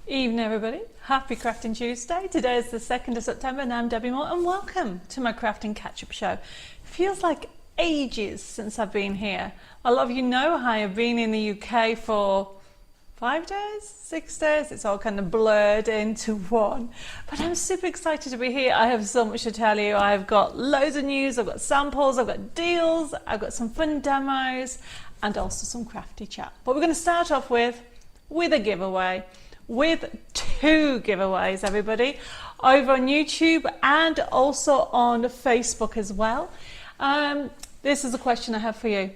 Evening everybody, happy Crafting Tuesday. Today is the 2nd of September and I'm Debbie Moore and welcome to my Crafting Catch-Up Show. Feels like ages since I've been here. A lot of you know I have been in the UK for 5 days, 6 days, it's all kind of blurred into one. But I'm super excited to be here. I have so much to tell you. I've got loads of news, I've got samples, I've got deals, I've got some fun demos and also some crafty chat. But we're going to start off with a giveaway. With 2 giveaways, everybody, over on YouTube and also on Facebook as well. This is a question I have for you.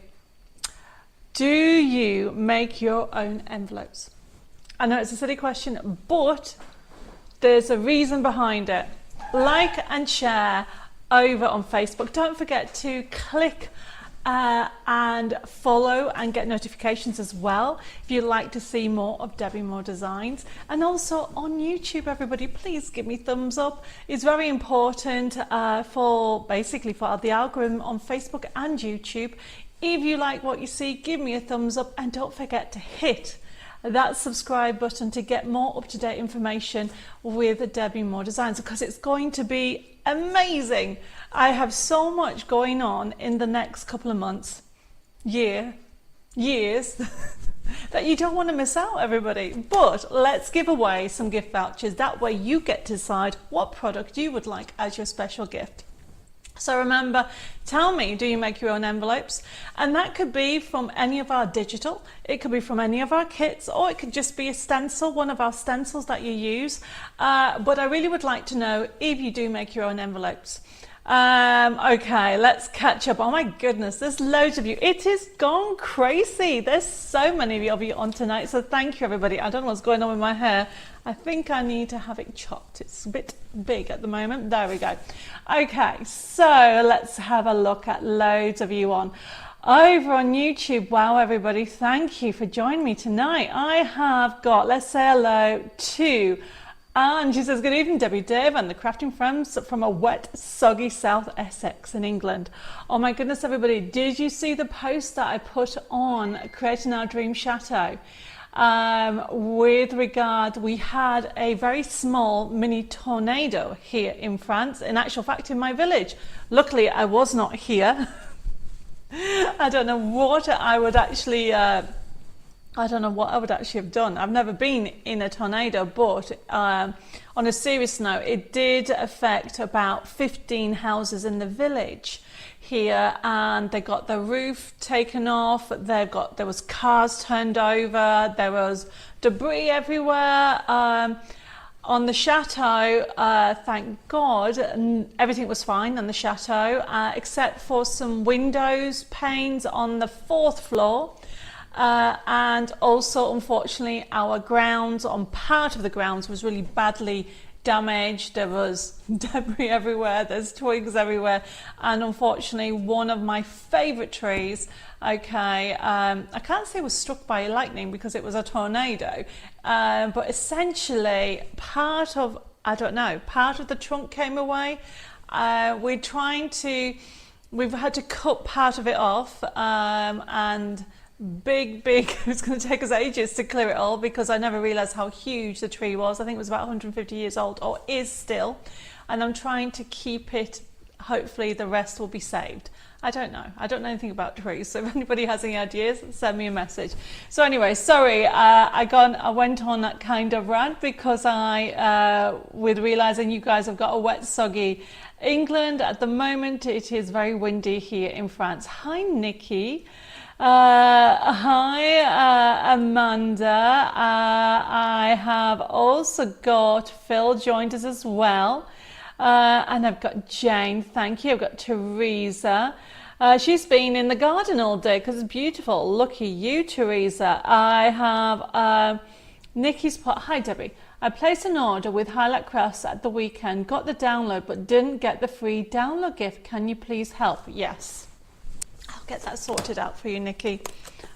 Do you make your own envelopes? I know it's a silly question, but there's a reason behind it. Like and share over on Facebook. Don't forget to click and follow and get notifications as well if you'd like to see more of Debbie Moore Designs. And also on YouTube, everybody, please give me thumbs up. It's very important for the algorithm on Facebook and YouTube. If you like what you see, give me a thumbs up and don't forget to hit that subscribe button to get more up-to-date information with Debbie Moore Designs, because it's going to be amazing. I have so much going on in the next couple of months, years, that you don't want to miss out, everybody. But let's give away some gift vouchers. That way you get to decide what product you would like as your special gift. So remember, tell me, do you make your own envelopes? And that could be from any of our digital, it could be from any of our kits, or it could just be a stencil, one of our stencils that you use. But I really would like to know if you do make your own envelopes. Okay, let's catch up. Oh my goodness, there's loads of you. It is gone crazy. There's so many of you on tonight. So thank you, everybody. I don't know what's going on with my hair. I think I need to have it chopped. It's a bit big at the moment. There we go. Okay, so let's have a look at loads of you on. Over on YouTube, wow, everybody, thank you for joining me tonight. I have got, let's say hello to Anne. She says, good evening, Debbie, Dave, and the crafting friends from a wet, soggy South Essex in England. Oh my goodness, everybody, did you see the post that I put on Creating Our Dream Chateau? With regard, we had a very small mini tornado here in France, in actual fact in my village. Luckily I was not here. I don't know what I would actually have done. I've never been in a tornado, but on a serious note, it did affect about 15 houses in the village here, and they got the roof taken off. There was cars turned over. There was debris everywhere. On the chateau, thank God, everything was fine on the chateau, except for some windows, panes on the 4th floor. And also, unfortunately, our grounds, on part of the grounds, was really badly damaged. There was debris everywhere, there's twigs everywhere, and unfortunately one of my favorite trees, I can't say was struck by lightning because it was a tornado, but essentially part of the trunk came away. We've had to cut part of it off, and big it's going to take us ages to clear it all, because I never realized how huge the tree was. I think it was about 150 years old, or is still, and I'm trying to keep it. Hopefully the rest will be saved. I don't know anything about trees, so if anybody has any ideas, send me a message. So anyway, sorry, I went on that kind of rant because with realizing you guys have got a wet, soggy England at the moment. It is very windy here in France. Hi Nikki. Hi Amanda. I have also got Phil joined us as well, and I've got Jane, thank you. I've got Teresa. She's been in the garden all day because it's beautiful. Lucky you, Teresa. I have Nikki's pot. Hi Debbie. I placed an order with Highlight Crafts at the weekend, got the download but didn't get the free download gift. Can you please help? Yes, get that sorted out for you, Nikki.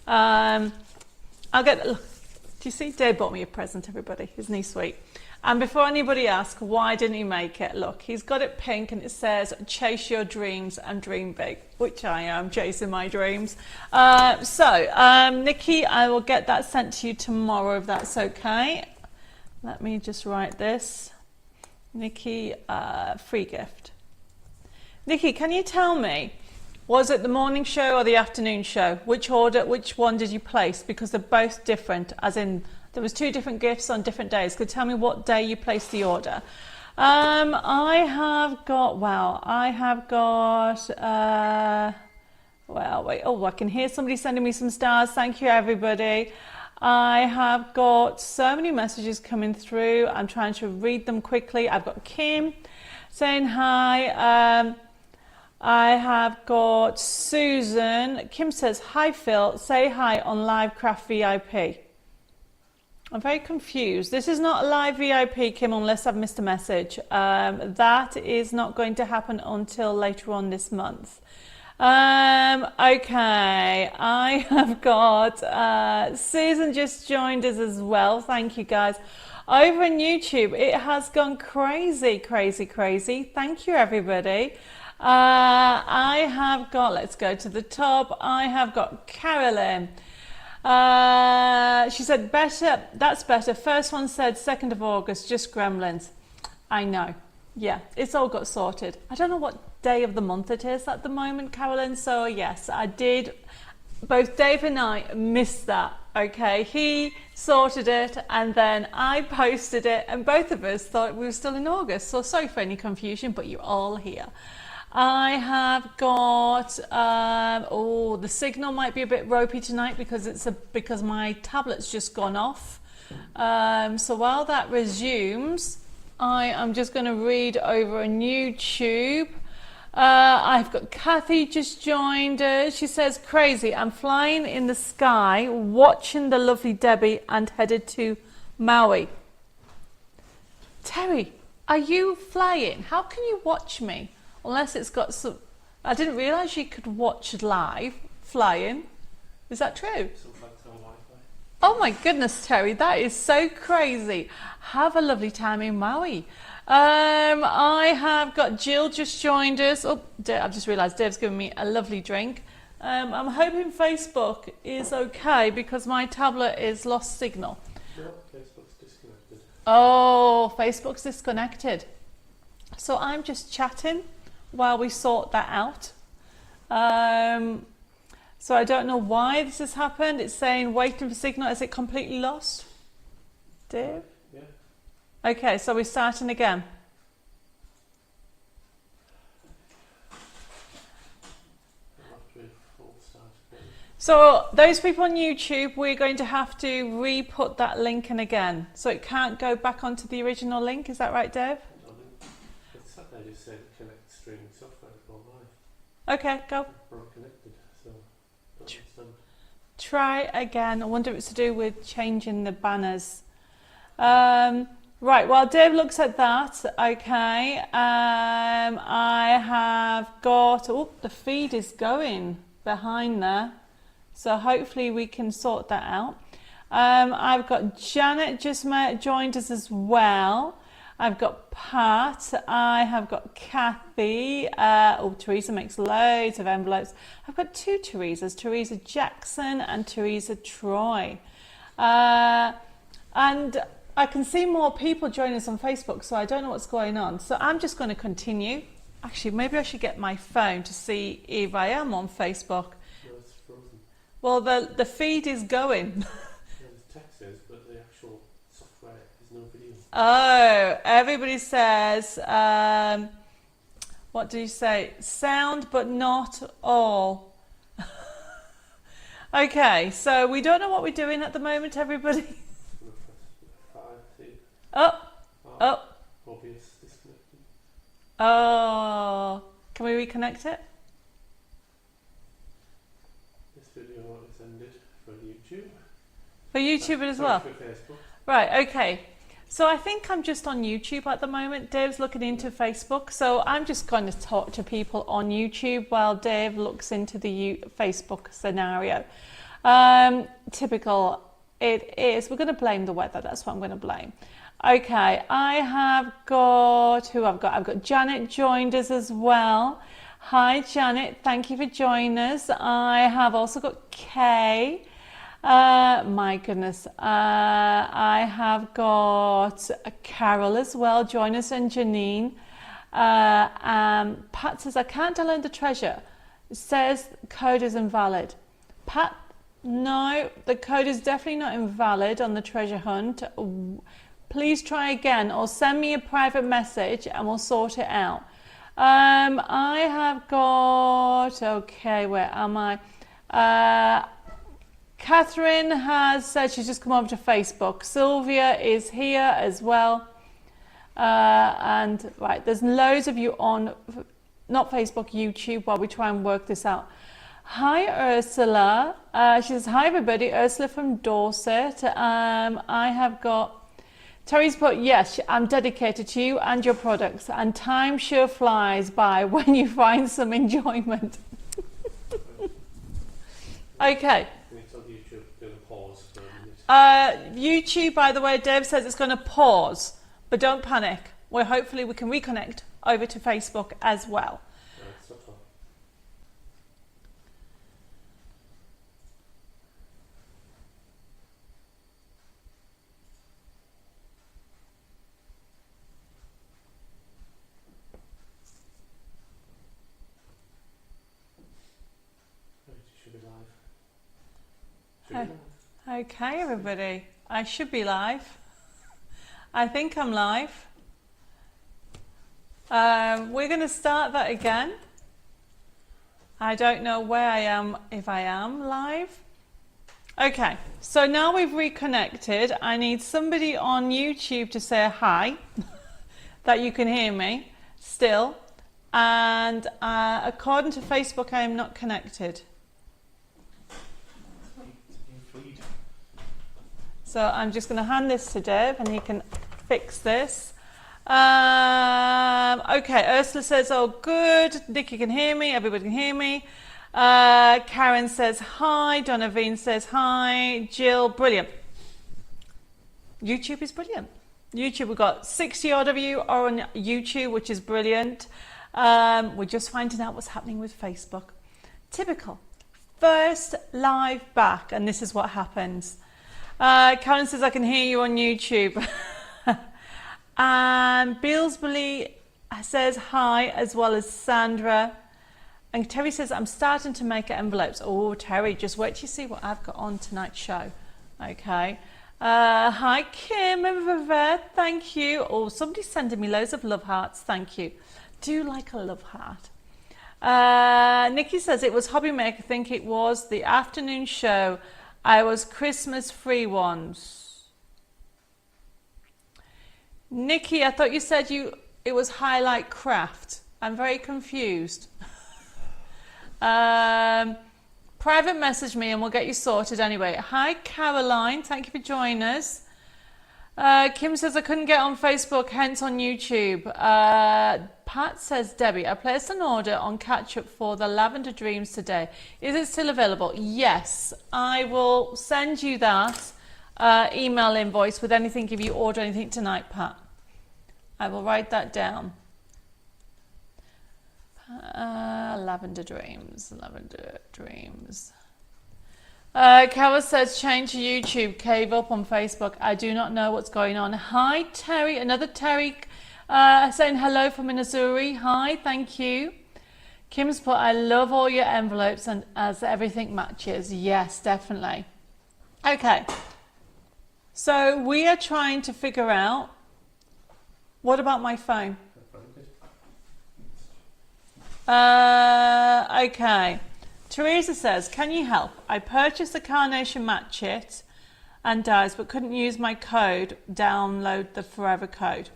I'll get. Look, do you see? Dave bought me a present, everybody. Isn't he sweet? And before anybody asks why didn't he make it, look, he's got it pink and it says chase your dreams and dream big, which I am chasing my dreams. Nikki, I will get that sent to you tomorrow if that's okay. Let me just write this. Nikki, free gift. Nikki, can you tell me, was it the morning show or the afternoon show? Which one did you place? Because they're both different, as in there was 2 different gifts on different days. Could you tell me what day you placed the order? I have got, wait, oh, I can hear somebody sending me some stars. Thank you, everybody. I have got so many messages coming through. I'm trying to read them quickly. I've got Kim saying hi. I have got Susan. Kim says, hi, Phil. Say hi on Live Craft VIP. I'm very confused. This is not a live VIP, Kim, unless I've missed a message. That is not going to happen until later on this month. Okay, I have got Susan just joined us as well. Thank you, guys. Over on YouTube, it has gone crazy. Thank you, everybody. I have got, let's go to the top. I have got Carolyn. She said, better, that's better. First one said 2nd of August, just gremlins. I know. Yeah, it's all got sorted. I don't know what day of the month it is at the moment, Carolyn. So yes, I did. Both Dave and I missed that. Okay, he sorted it and then I posted it and both of us thought we were still in August. So sorry for any confusion, but you're all here. I have got, oh, the signal might be a bit ropey tonight because my tablet's just gone off. So while that resumes, I am just going to read over on YouTube. I've got Kathy just joined us. She says, crazy, I'm flying in the sky, watching the lovely Debbie and headed to Maui. Terry, are you flying? How can you watch me? Unless it's got some... I didn't realise you could watch live flying. Is that true? Oh my goodness, Terry, that is so crazy. Have a lovely time in Maui. I have got Jill just joined us. Oh, I've just realised Dave's given me a lovely drink. I'm hoping Facebook is okay because my tablet is lost signal. No, Facebook's disconnected. Oh, Facebook's disconnected. So I'm just chatting while we sort that out. So I don't know why this has happened. It's saying waiting for signal. Is it completely lost? Dave? Yeah. Okay, so we're starting again. So those people on YouTube, we're going to have to re-put that link in again. So it can't go back onto the original link. Is that right, Dave? They just said connect streaming software to go live. Okay, go. We're not connected, so don't understand. Try again. I wonder if it's to do with changing the banners. Right, while Dave looks at that, okay, I have got, oh, the feed is going behind there. So hopefully we can sort that out. I've got Janet just joined us as well. I've got Pat, I have got Kathy, oh, Teresa makes loads of envelopes. I've got 2 Teresas, Teresa Jackson and Teresa Troy. And I can see more people join us on Facebook, so I don't know what's going on. So I'm just going to continue. Actually, maybe I should get my phone to see if I am on Facebook. No, it's frozen. Well, the feed is going. Yeah, the text is, but the actual software is no video. Oh, everybody says, what do you say? Sound, but not all. Okay, so we don't know what we're doing at the moment, everybody. Oh, oh. Obvious disconnected. Oh, can we reconnect it? This video is ended for YouTube. For YouTube as well? For Facebook. Right, okay. So I think I'm just on YouTube at the moment. Dave's looking into Facebook. So I'm just going to talk to people on YouTube while Dave looks into the Facebook scenario. Typical it is. We're going to blame the weather. That's what I'm going to blame. Okay, I have got, who I've got Janet joined us as well. Hi Janet, thank you for joining us. I have also got Kay. My goodness. I have got Carol as well. Join us, and Janine. Pat says, I can't download the treasure. It says code is invalid. Pat, no, the code is definitely not invalid on the treasure hunt. Please try again or send me a private message and we'll sort it out. I have got, okay, where am I? Catherine has said she's just come over to Facebook. Sylvia is here as well. And right, there's loads of you on, not Facebook, YouTube, while we try and work this out. Hi, Ursula. She says, hi, everybody. Ursula from Dorset. I have got, Terry's put, yes, I'm dedicated to you and your products, and time sure flies by when you find some enjoyment. Okay. YouTube, by the way, Deb says it's going to pause, but don't panic. Well, hopefully we can reconnect over to Facebook as well. Okay, everybody, I should be live. I think I'm live. We're going to start that again. I don't know where I am, if I am live. Okay, so now we've reconnected. I need somebody on YouTube to say hi, that you can hear me still. And according to Facebook, I am not connected. So I'm just going to hand this to Dev and he can fix this. Okay, Ursula says, oh good, Nikki can hear me, everybody can hear me. Karen says hi, Donavine says hi, Jill, brilliant. YouTube is brilliant. YouTube, we've got 60 odd of you are on YouTube, which is brilliant. We're just finding out what's happening with Facebook. Typical. First live back, and this is what happens. Karen says, I can hear you on YouTube. And Billsbury says hi, as well as Sandra. And Terry says, I'm starting to make envelopes. Oh, Terry, just wait till you see what I've got on tonight's show. Okay. Hi, Kim and Vivette. Thank you. Oh, somebody's sending me loads of love hearts. Thank you. Do like a love heart. Nikki says, it was Hobbymaker. I think it was the afternoon show. I was Christmas free ones. Nikki, I thought you said it was Highlight Craft. I'm very confused. Private message me and we'll get you sorted anyway. Hi Caroline, thank you for joining us. Kim says I couldn't get on Facebook, hence on YouTube. Pat says, Debbie, I placed an order on catch-up for the Lavender Dreams today. Is it still available? Yes, I will send you that email invoice with anything if you order anything tonight, Pat. I will write that down. Lavender Dreams, Lavender Dreams. Carol says, change to YouTube, cave up on Facebook. I do not know what's going on. Hi, Terry. Another Terry saying hello from Missouri. Hi, thank you. Kim's put, I love all your envelopes and as everything matches. Yes, definitely. Okay. So we are trying to figure out, what about my phone? Okay. Teresa says, can you help? I purchased the Carnation Mat Kit and dies, but couldn't use my code, download the Forever code.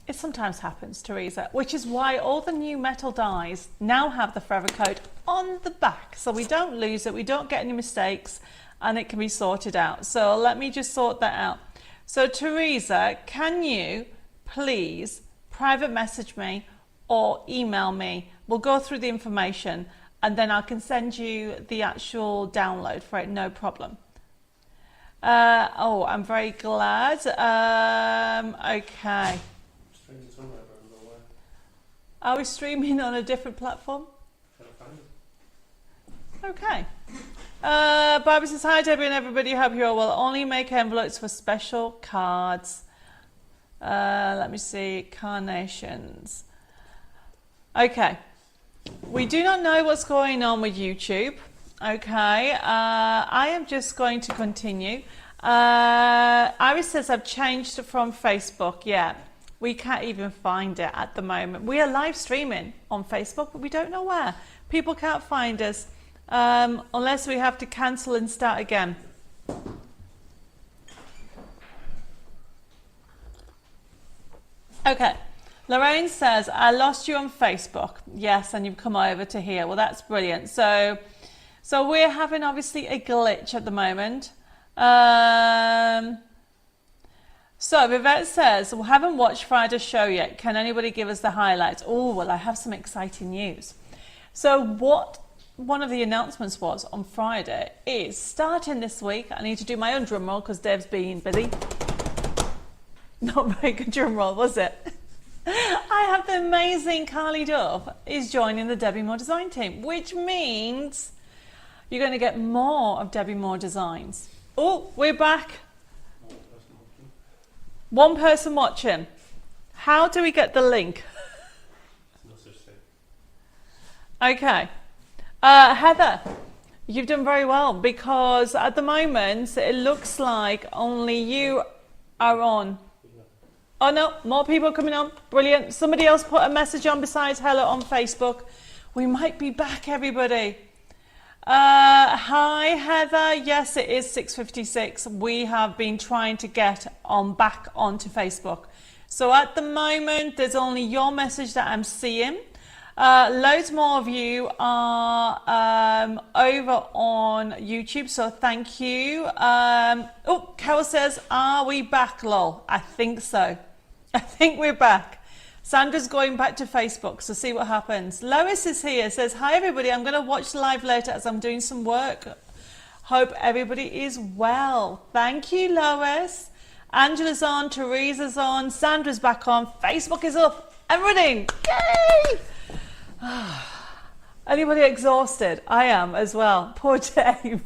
It sometimes happens, Teresa, which is why all the new metal dies now have the Forever code on the back. So we don't lose it, we don't get any mistakes, and it can be sorted out. So let me just sort that out. So Teresa, can you please private message me or email me? We'll go through the information and then I can send you the actual download for it, no problem. Oh, I'm very glad. Okay. Are we streaming on a different platform? Okay. Barbara says, hi Debbie and everybody, hope you're all well. Only make envelopes for special cards. Let me see, carnations. Okay, we do not know what's going on with YouTube. Okay, I am just going to continue. Iris says, I've changed from Facebook. Yeah, we can't even find it at the moment. We are live streaming on Facebook, but we don't know where. People can't find us unless we have to cancel and start again. Okay, Lorraine says, I lost you on Facebook. Yes, and you've come over to here. Well, that's brilliant. So we're having obviously a glitch at the moment. So Vivette says, we haven't watched Friday's show yet. Can anybody give us the highlights? Oh, well, I have some exciting news. So what one of the announcements was on Friday is starting this week. I need to do my own drum roll because Dev's been busy. Not very good drum roll, was it? I have the amazing Carly Dove is joining the Debbie Moore design team, which means you're going to get more of Debbie Moore designs. Oh, we're back. One person watching. How do we get the link? No such thing. Okay. Heather, you've done very well because at the moment it looks like only you are on. Oh no, more people coming on. Brilliant. Somebody else put a message on besides hello on Facebook. We might be back, everybody. Hi Heather. Yes, it is 6:56. We have been trying to get back onto Facebook. So at the moment, there's only your message that I'm seeing. Loads more of you are over on YouTube, so thank you. Oh, Carol says, are we back, lol? I think so. I think we're back. Sandra's going back to Facebook, so see what happens. Lois is here, says, hi everybody, I'm going to watch live later as I'm doing some work. Hope everybody is well. Thank you, Lois. Angela's on, Teresa's on, Sandra's back on, Facebook is up and running. Yay! Anybody exhausted? I am as well. Poor Dave.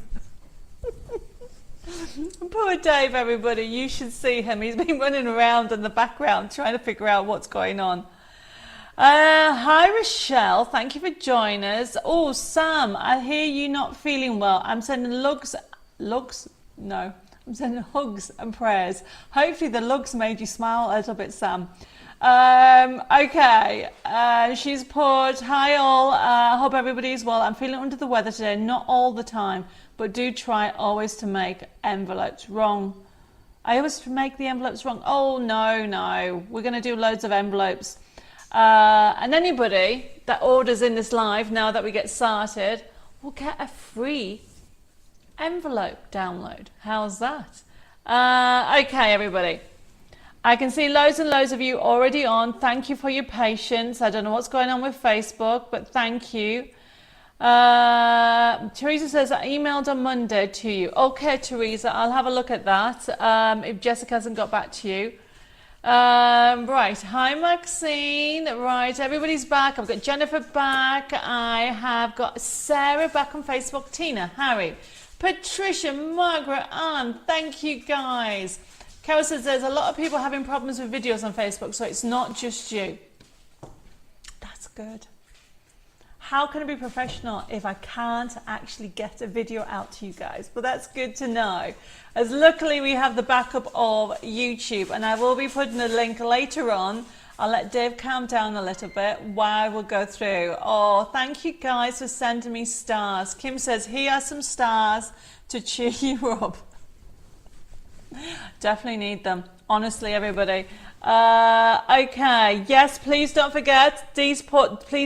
Poor Dave, everybody. You should see him. He's been running around in the background trying to figure out what's going on. Hi, Rochelle. Thank you for joining us. Oh, Sam, I hear you not feeling well. I'm sending lugs? No. I'm sending hugs and prayers. Hopefully the lugs made you smile a little bit, Sam. Okay, she's put, hi all, hope everybody's well. I'm feeling under the weather today, not all the time, but do try always to make envelopes wrong. I always make the envelopes wrong. Oh, no, we're going to do loads of envelopes. And anybody that orders in this live, now that we get started, will get a free envelope download. How's that? Okay, everybody. I can see loads and loads of you already on. Thank you for your patience. I don't know what's going on with Facebook, but thank you. Teresa says, I emailed on Monday to you. Okay, Teresa, I'll have a look at that if Jessica hasn't got back to you. Right, hi Maxine. Right, everybody's back. I've got Jennifer back. I have got Sarah back on Facebook. Tina, Harry, Patricia, Margaret, Anne. Thank you guys. Carol says there's a lot of people having problems with videos on Facebook, so it's not just you. That's good. How can I be professional if I can't actually get a video out to you guys? But that's good to know. As luckily we have the backup of YouTube, and I will be putting a link later on. I'll let Dave calm down a little bit while we'll go through. Oh, thank you guys for sending me stars. Kim says, here are some stars to cheer you up. Definitely need them, honestly, everybody. Okay, yes, please don't forget. Please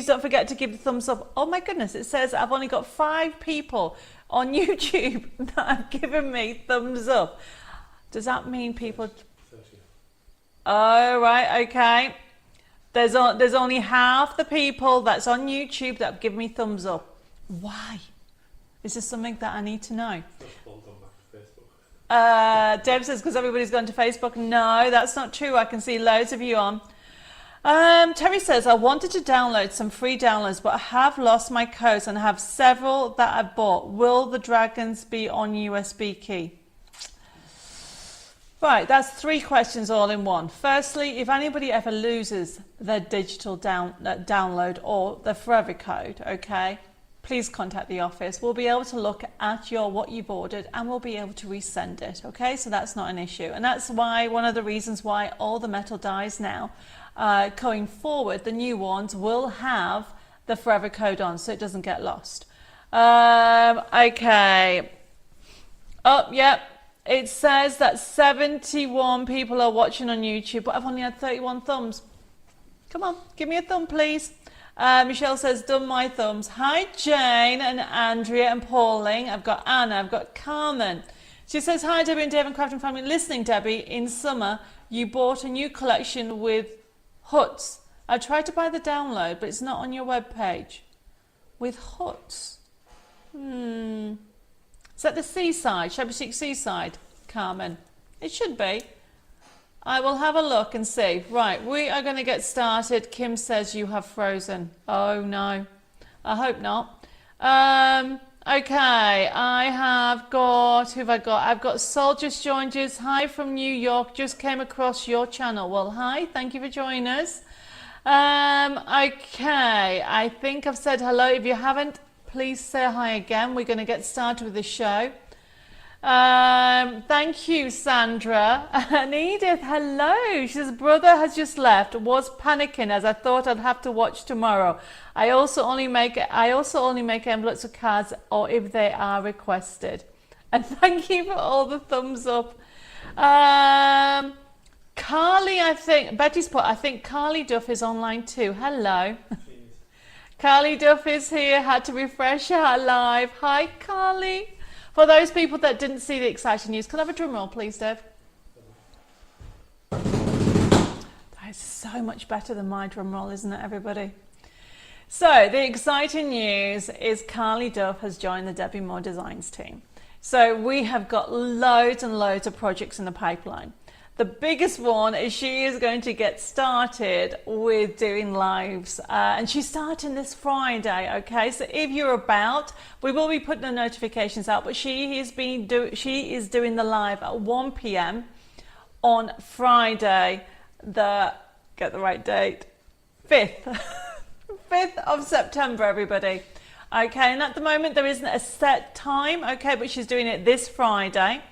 don't forget to give the thumbs up. Oh my goodness, it says I've only got 5 people on YouTube that have given me thumbs up. Does that mean people? Oh right, okay. There's only half the people that's on YouTube that give me thumbs up. Why? Is this something that I need to know? Deb says because everybody's gone to Facebook. No, that's not true. I can see loads of you on. Terry says, I wanted to download some free downloads, but I have lost my codes and have several that I bought. Will the dragons be on USB key? Right, that's 3 questions all in one. Firstly, if anybody ever loses their digital download or the forever code, okay, please contact the office. We'll be able to look at what you've ordered and we'll be able to resend it, okay? So that's not an issue. And that's why, one of the reasons why all the metal dies now, going forward, the new ones will have the forever code on so it doesn't get lost. Okay. Oh, yep. It says that 71 people are watching on YouTube, but I've only had 31 thumbs. Come on, give me a thumb, please. Michelle says, done my thumbs. Hi, Jane and Andrea and Pauline. I've got Anna, I've got Carmen. She says, hi, Debbie and Dave and Crafting Family. Listening, Debbie, in summer, you bought a new collection with huts. I tried to buy the download, but it's not on your webpage. With huts? Is that the seaside, Shepherd Seaside, Carmen? It should be. I will have a look and see. Right, we are going to get started. Kim says you have frozen. Oh no, I hope not. Okay, I have got, who have I got? I've got Soldiers joined us. Hi from New York, just came across your channel. Well, hi, thank you for joining us. Okay, I think I've said hello. If you haven't, please say hi again. We're going to get started with the show. Thank you, Sandra. And Edith, hello. She says, brother has just left. Was panicking as I thought I'd have to watch tomorrow. I also only make envelopes of cards or if they are requested. And thank you for all the thumbs up. Carly, I think, Betty's put, I think Carly Duff is online too. Hello. Carly Duff is here, had to refresh her live. Hi, Carly. For those people that didn't see the exciting news, can I have a drum roll, please, Dev? That is so much better than my drum roll, isn't it, everybody? So, the exciting news is Carly Duff has joined the Debbie Moore Designs team. So, we have got loads and loads of projects in the pipeline. The biggest one is she is going to get started with doing lives, and she's starting this Friday. Okay, so if you're about, we will be putting the notifications out. But she is doing the live at 1 p.m. on Friday, get the right date, 5th, 5th of September, everybody. Okay, and at the moment there isn't a set time. Okay, but she's doing it this Friday.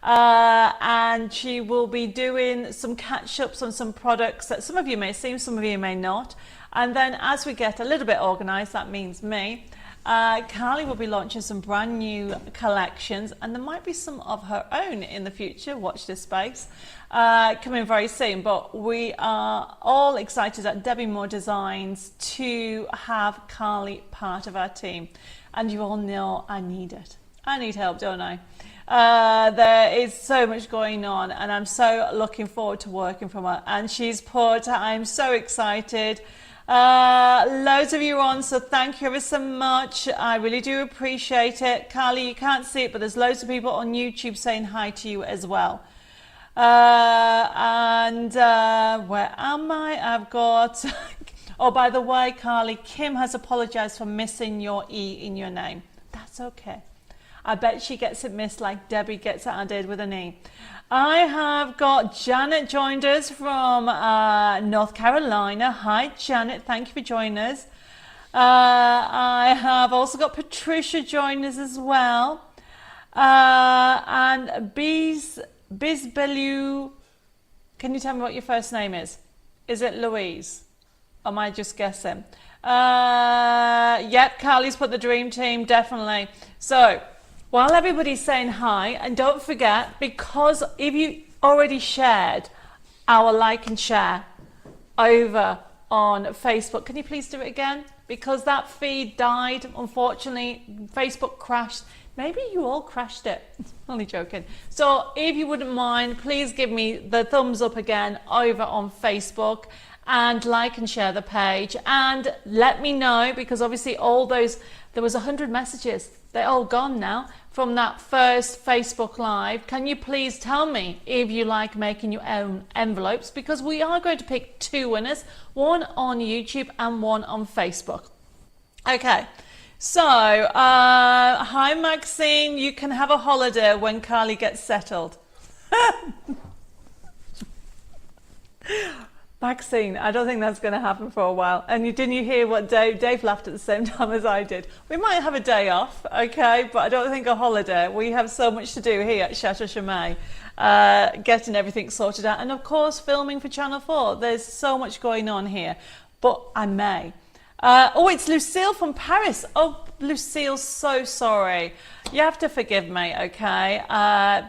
And she will be doing some catch-ups on some products that some of you may have seen, some of you may not. And then as we get a little bit organised, that means me, Carly will be launching some brand new collections, and there might be some of her own in the future, watch this space, coming very soon. But we are all excited at Debbie Moore Designs to have Carly part of our team. And you all know I need it. I need help, don't I? There is so much going on and I'm so looking forward to working from her. And she's put, I'm so excited. Loads of you on, so thank you ever so much. I really do appreciate it. Carly, you can't see it, but there's loads of people on YouTube saying hi to you as well. Where am I? I've got... Oh, by the way, Carly, Kim has apologized for missing your E in your name. That's okay. I bet she gets it missed like Debbie gets it added with an E. I have got Janet joined us from North Carolina. Hi, Janet. Thank you for joining us. I have also got Patricia joining us as well. And Bizbelu. Can you tell me what your first name is? Is it Louise? Or am I just guessing? Yep, Carly's put the dream team, definitely. So, while everybody's saying hi, and don't forget, because if you already shared our like and share over on Facebook, can you please do it again? Because that feed died, unfortunately, Facebook crashed. Maybe you all crashed it. Only joking. So if you wouldn't mind, please give me the thumbs up again over on Facebook and like and share the page. And let me know, because obviously all those, there was 100 messages. They're all gone now. from that first Facebook Live, can you please tell me if you like making your own envelopes? Because we are going to pick 2 winners, one on YouTube and one on Facebook. Okay, so hi Maxine, you can have a holiday when Carly gets settled. Maxine, I don't think that's going to happen for a while. And didn't you hear what Dave laughed at the same time as I did? We might have a day off, okay, but I don't think a holiday. We have so much to do here at Chateau Chimay, getting everything sorted out. And of course, filming for Channel 4. There's so much going on here, but I may. Oh, it's Lucille from Paris. Oh, Lucille, so sorry. You have to forgive me, okay?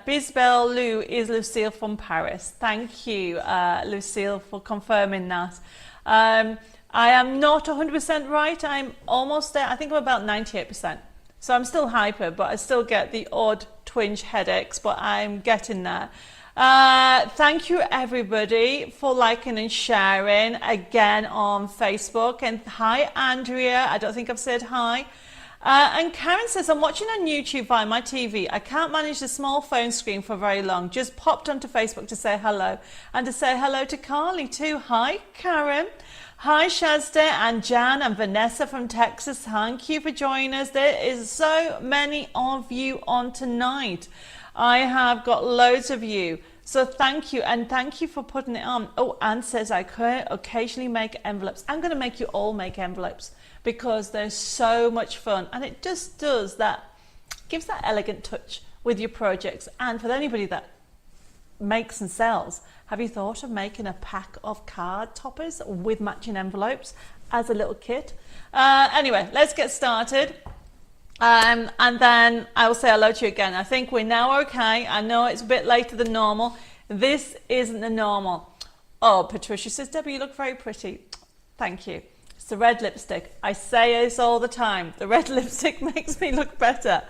Bisbel Lou is Lucille from Paris. Thank you, Lucille, for confirming that. I am not 100% right. I'm almost there. I think I'm about 98%. So I'm still hyper, but I still get the odd twinge headaches, but I'm getting there. Thank you everybody for liking and sharing again on Facebook. And hi Andrea, I don't think I've said hi. And Karen says, I'm watching on YouTube via my TV. I can't manage the small phone screen for very long. Just popped onto Facebook to say hello. And to say hello to Carly too. Hi Karen. Hi Shazda and Jan and Vanessa from Texas. Thank you for joining us. There is so many of you on tonight. I have got loads of you. So thank you, and thank you for putting it on. Oh, Anne says I could occasionally make envelopes. I'm going to make you all make envelopes because they're so much fun, and it just does that, gives that elegant touch with your projects. And for anybody that makes and sells, have you thought of making a pack of card toppers with matching envelopes as a little kit? Anyway, let's get started. And then I will say hello to you again. I think we're now okay. I know it's a bit later than normal. This isn't the normal. Oh, Patricia says, Debbie, you look very pretty. Thank you. It's the red lipstick. I say this all the time. The red lipstick makes me look better.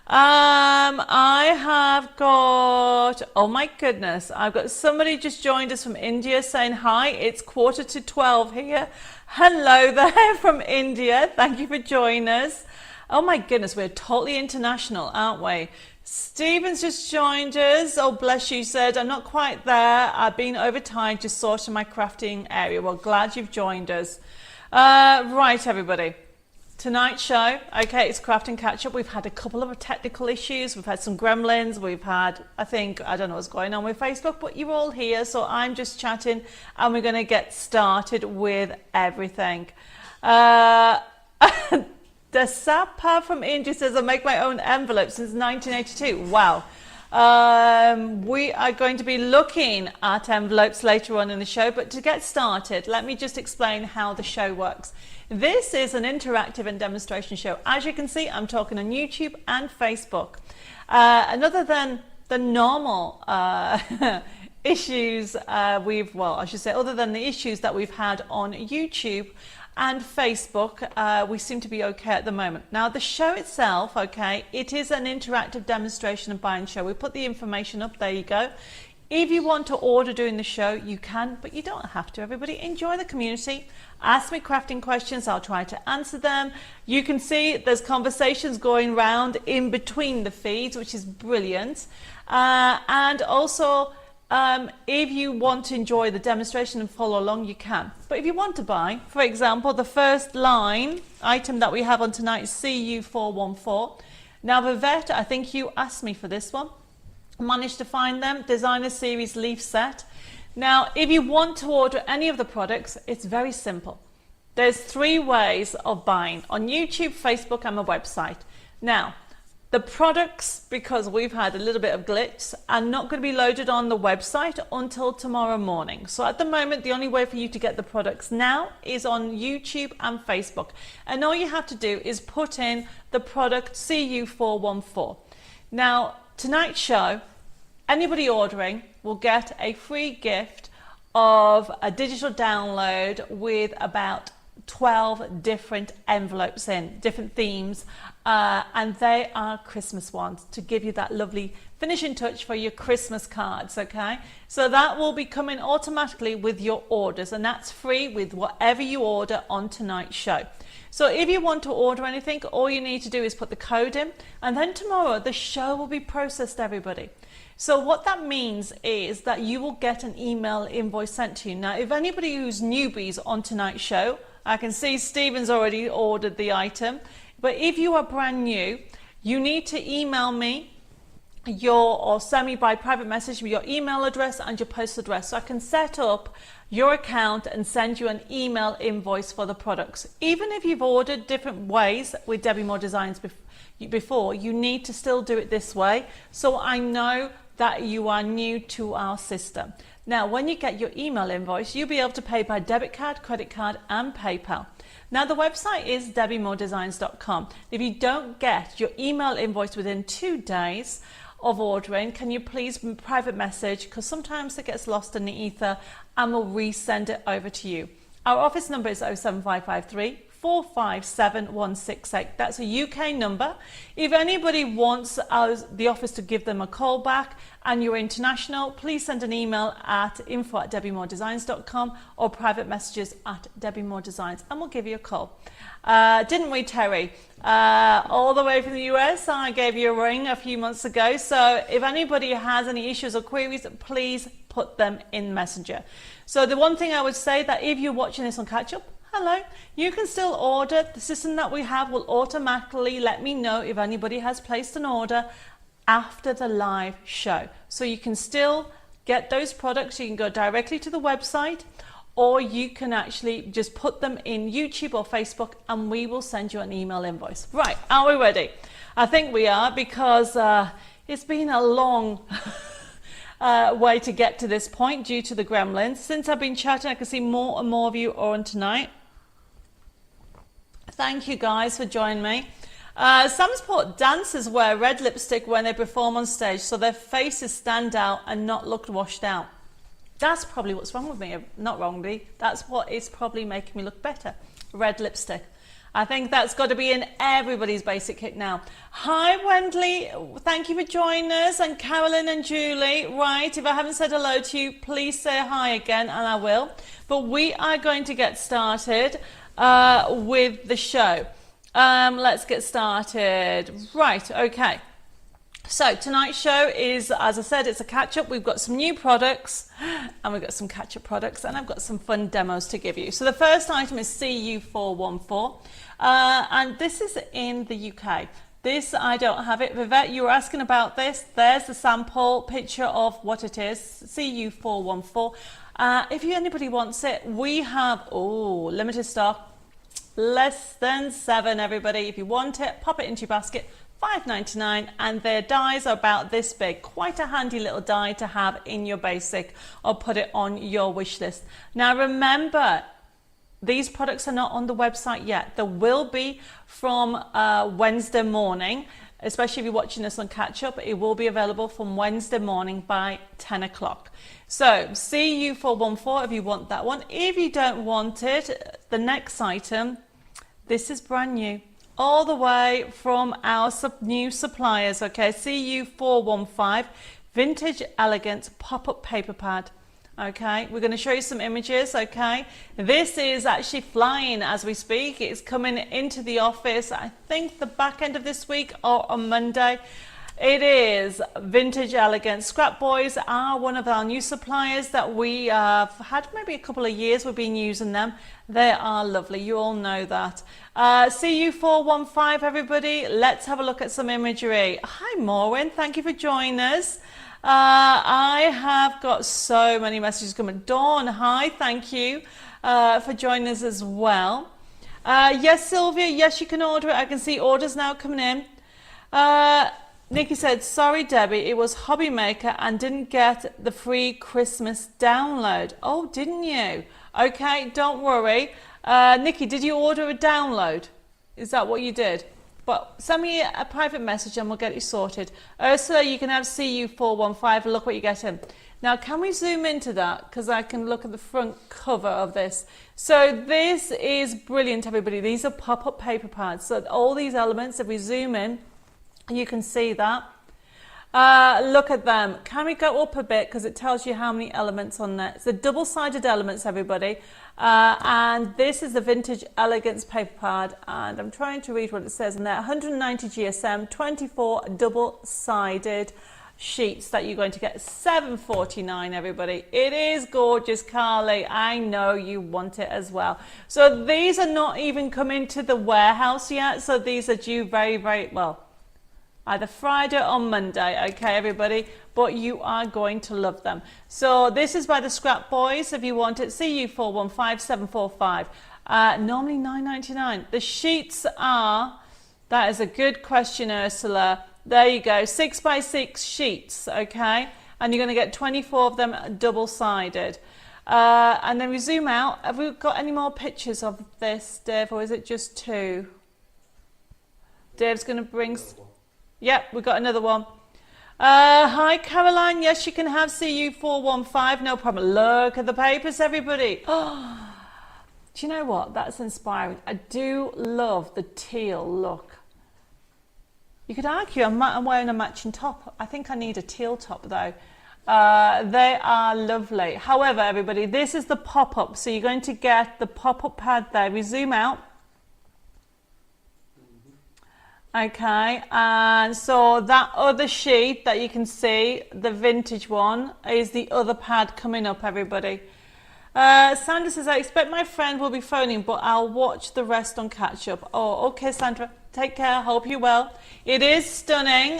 I have got, oh my goodness, I've got somebody just joined us from India saying hi. It's 11:45 here. Hello there from India. Thank you for joining us. Oh my goodness, we're totally international, aren't we? Stephen's just joined us. Oh, bless you, said, I'm not quite there. I've been overtired, just sorting my crafting area. Well, glad you've joined us. Right, everybody. Tonight's show, okay, it's crafting catch-up. We've had a couple of technical issues. We've had some gremlins. We've had, I don't know what's going on with Facebook, but you're all here, so I'm just chatting, and we're going to get started with everything. The Sapa from India says, I make my own envelopes since 1982. Wow. We are going to be looking at envelopes later on in the show, but to get started, let me just explain how the show works. This is an interactive and demonstration show. As you can see, I'm talking on YouTube and Facebook. And other than the normal issues other than the issues that we've had on YouTube and Facebook, we seem to be okay at the moment. Now the show itself, okay, it is an interactive demonstration and buying show. We put the information up, there you go. If you want to order during the show, you can, but you don't have to. Everybody, enjoy the community. Ask me crafting questions, I'll try to answer them. You can see there's conversations going round in between the feeds, which is brilliant. And also, if you want to enjoy the demonstration and follow along, you can. But if you want to buy, for example, the first line item that we have on tonight is CU414. Now, Vivette, I think you asked me for this one. I managed to find them, Designer Series Leaf Set. Now, if you want to order any of the products, it's very simple. There's 3 ways of buying, on YouTube, Facebook, and my website. Now, the products, because we've had a little bit of glitch, are not going to be loaded on the website until tomorrow morning. So at the moment, the only way for you to get the products now is on YouTube and Facebook. And all you have to do is put in the product CU414. Now, tonight's show, anybody ordering will get a free gift of a digital download with about 12 different envelopes in, different themes, and they are Christmas ones to give you that lovely finishing touch for your Christmas cards, okay? So that will be coming automatically with your orders, and that's free with whatever you order on tonight's show. So if you want to order anything, all you need to do is put the code in, and then tomorrow the show will be processed, everybody. So what that means is that you will get an email invoice sent to you. Now, if anybody who's newbies on tonight's show, I can see Stephen's already ordered the item, but if you are brand new, you need to email me or send me by private message your email address and your postal address, so I can set up your account and send you an email invoice for the products. Even if you've ordered different ways with Debbi Moore Designs before, you need to still do it this way, so I know that you are new to our system. Now, when you get your email invoice, you'll be able to pay by debit card, credit card, and PayPal. Now, the website is debbimoredesigns.com. If you don't get your email invoice within 2 days of ordering, can you please private message, because sometimes it gets lost in the ether, and we'll resend it over to you. Our office number is 07553 457 168. That's a UK number. If anybody wants the office to give them a call back and you're international, please send an email at info@debbimoredesigns.com or private messages at Debbi Moore Designs, and we'll give you a call. Didn't we, Terry? All the way from the US, I gave you a ring a few months ago. So if anybody has any issues or queries, please put them in Messenger. So the one thing I would say, that if you're watching this on catch up, hello, you can still order. The system that we have will automatically let me know if anybody has placed an order after the live show. So you can still get those products. You can go directly to the website, or you can actually just put them in YouTube or Facebook, and we will send you an email invoice. Right, are we ready? I think we are, because it's been a long way to get to this point due to the gremlins. Since I've been chatting, I can see more and more of you on tonight. Thank you guys for joining me. Sam's put, dancers wear red lipstick when they perform on stage so their faces stand out and not look washed out. That's probably what's wrong with me. Not wrong with me. That's what is probably making me look better. Red lipstick. I think that's got to be in everybody's basic kit now. Hi, Wendley. Thank you for joining us. And Carolyn and Julie. Right, if I haven't said hello to you, please say hi again, and I will. But we are going to get started with the show. Let's get started. Right, okay. So tonight's show is, as I said, it's a catch-up. We've got some new products, and we've got some catch-up products, and I've got some fun demos to give you. So the first item is CU414, and this is in the UK. This, I don't have it. Vivette, you were asking about this. There's the sample picture of what it is, CU414. If anybody wants it, we have, limited stock, less than 7, everybody. If you want it, pop it into your basket. $5.99, and their dies are about this big. Quite a handy little die to have in your basic, or put it on your wish list. Now remember, these products are not on the website yet. There will be from Wednesday morning, especially if you're watching this on catch up. It will be available from Wednesday morning by 10 o'clock. So CU414 if you want that one. If you don't want it, the next item, this is brand new, all the way from our new suppliers, okay? CU415 Vintage Elegance Pop-Up Paper Pad, okay? We're going to show you some images, okay? This is actually flying as we speak. It's coming into the office, I think the back end of this week or on Monday. It is Vintage Elegance. Scrap Boys are one of our new suppliers that we have had maybe a couple of years. We've been using them. They are lovely. You all know that. CU415, everybody. Let's have a look at some imagery. Hi, Maureen. Thank you for joining us. I have got so many messages coming. Dawn, hi. Thank you for joining us as well. Yes, Sylvia. Yes, you can order it. I can see orders now coming in. Nikki said, sorry, Debbie, it was Hobby Maker and didn't get the free Christmas download. Oh, didn't you? Okay, don't worry. Nikki, did you order a download? Is that what you did? But send me a private message and we'll get it sorted. Ursula, you can have CU415. Look what you're getting. Now, can we zoom into that? Because I can look at the front cover of this. So this is brilliant, everybody. These are pop-up paper pads. So all these elements, if we zoom in, you can see that. Look at them. Can we go up a bit? Because it tells you how many elements on there. It's the double-sided elements, everybody. And this is the Vintage Elegance paper pad. And I'm trying to read what it says in there. 190 GSM, 24 double-sided sheets that you're going to get. $7.49, everybody. It is gorgeous, Carly. I know you want it as well. So these are not even coming to the warehouse yet. So these are due very, very well, either Friday or Monday. Okay, everybody, but you are going to love them. So this is by the Scrap Boys. If you want it, CU415745. Normally $9.99. The sheets are, that is a good question, Ursula. There you go, 6x6 sheets, okay? And you're going to get 24 of them double-sided. And then we zoom out. Have we got any more pictures of this, Dave, or is it just two? Dave's going to bring... Yep, we've got another one. Hi, Caroline. Yes, you can have CU415, no problem. Look at the papers, everybody. Oh, do you know what? That's inspiring. I do love the teal look. You could argue I'm wearing a matching top. I think I need a teal top though. They are lovely. However, everybody, this is the pop-up. So you're going to get the pop-up pad there. We zoom out. Okay, and so that other sheet that you can see, the vintage one, is the other pad coming up, everybody. Sandra says, I expect my friend will be phoning, but I'll watch the rest on catch up. Oh, okay, Sandra. Take care. Hope you're well. It is stunning.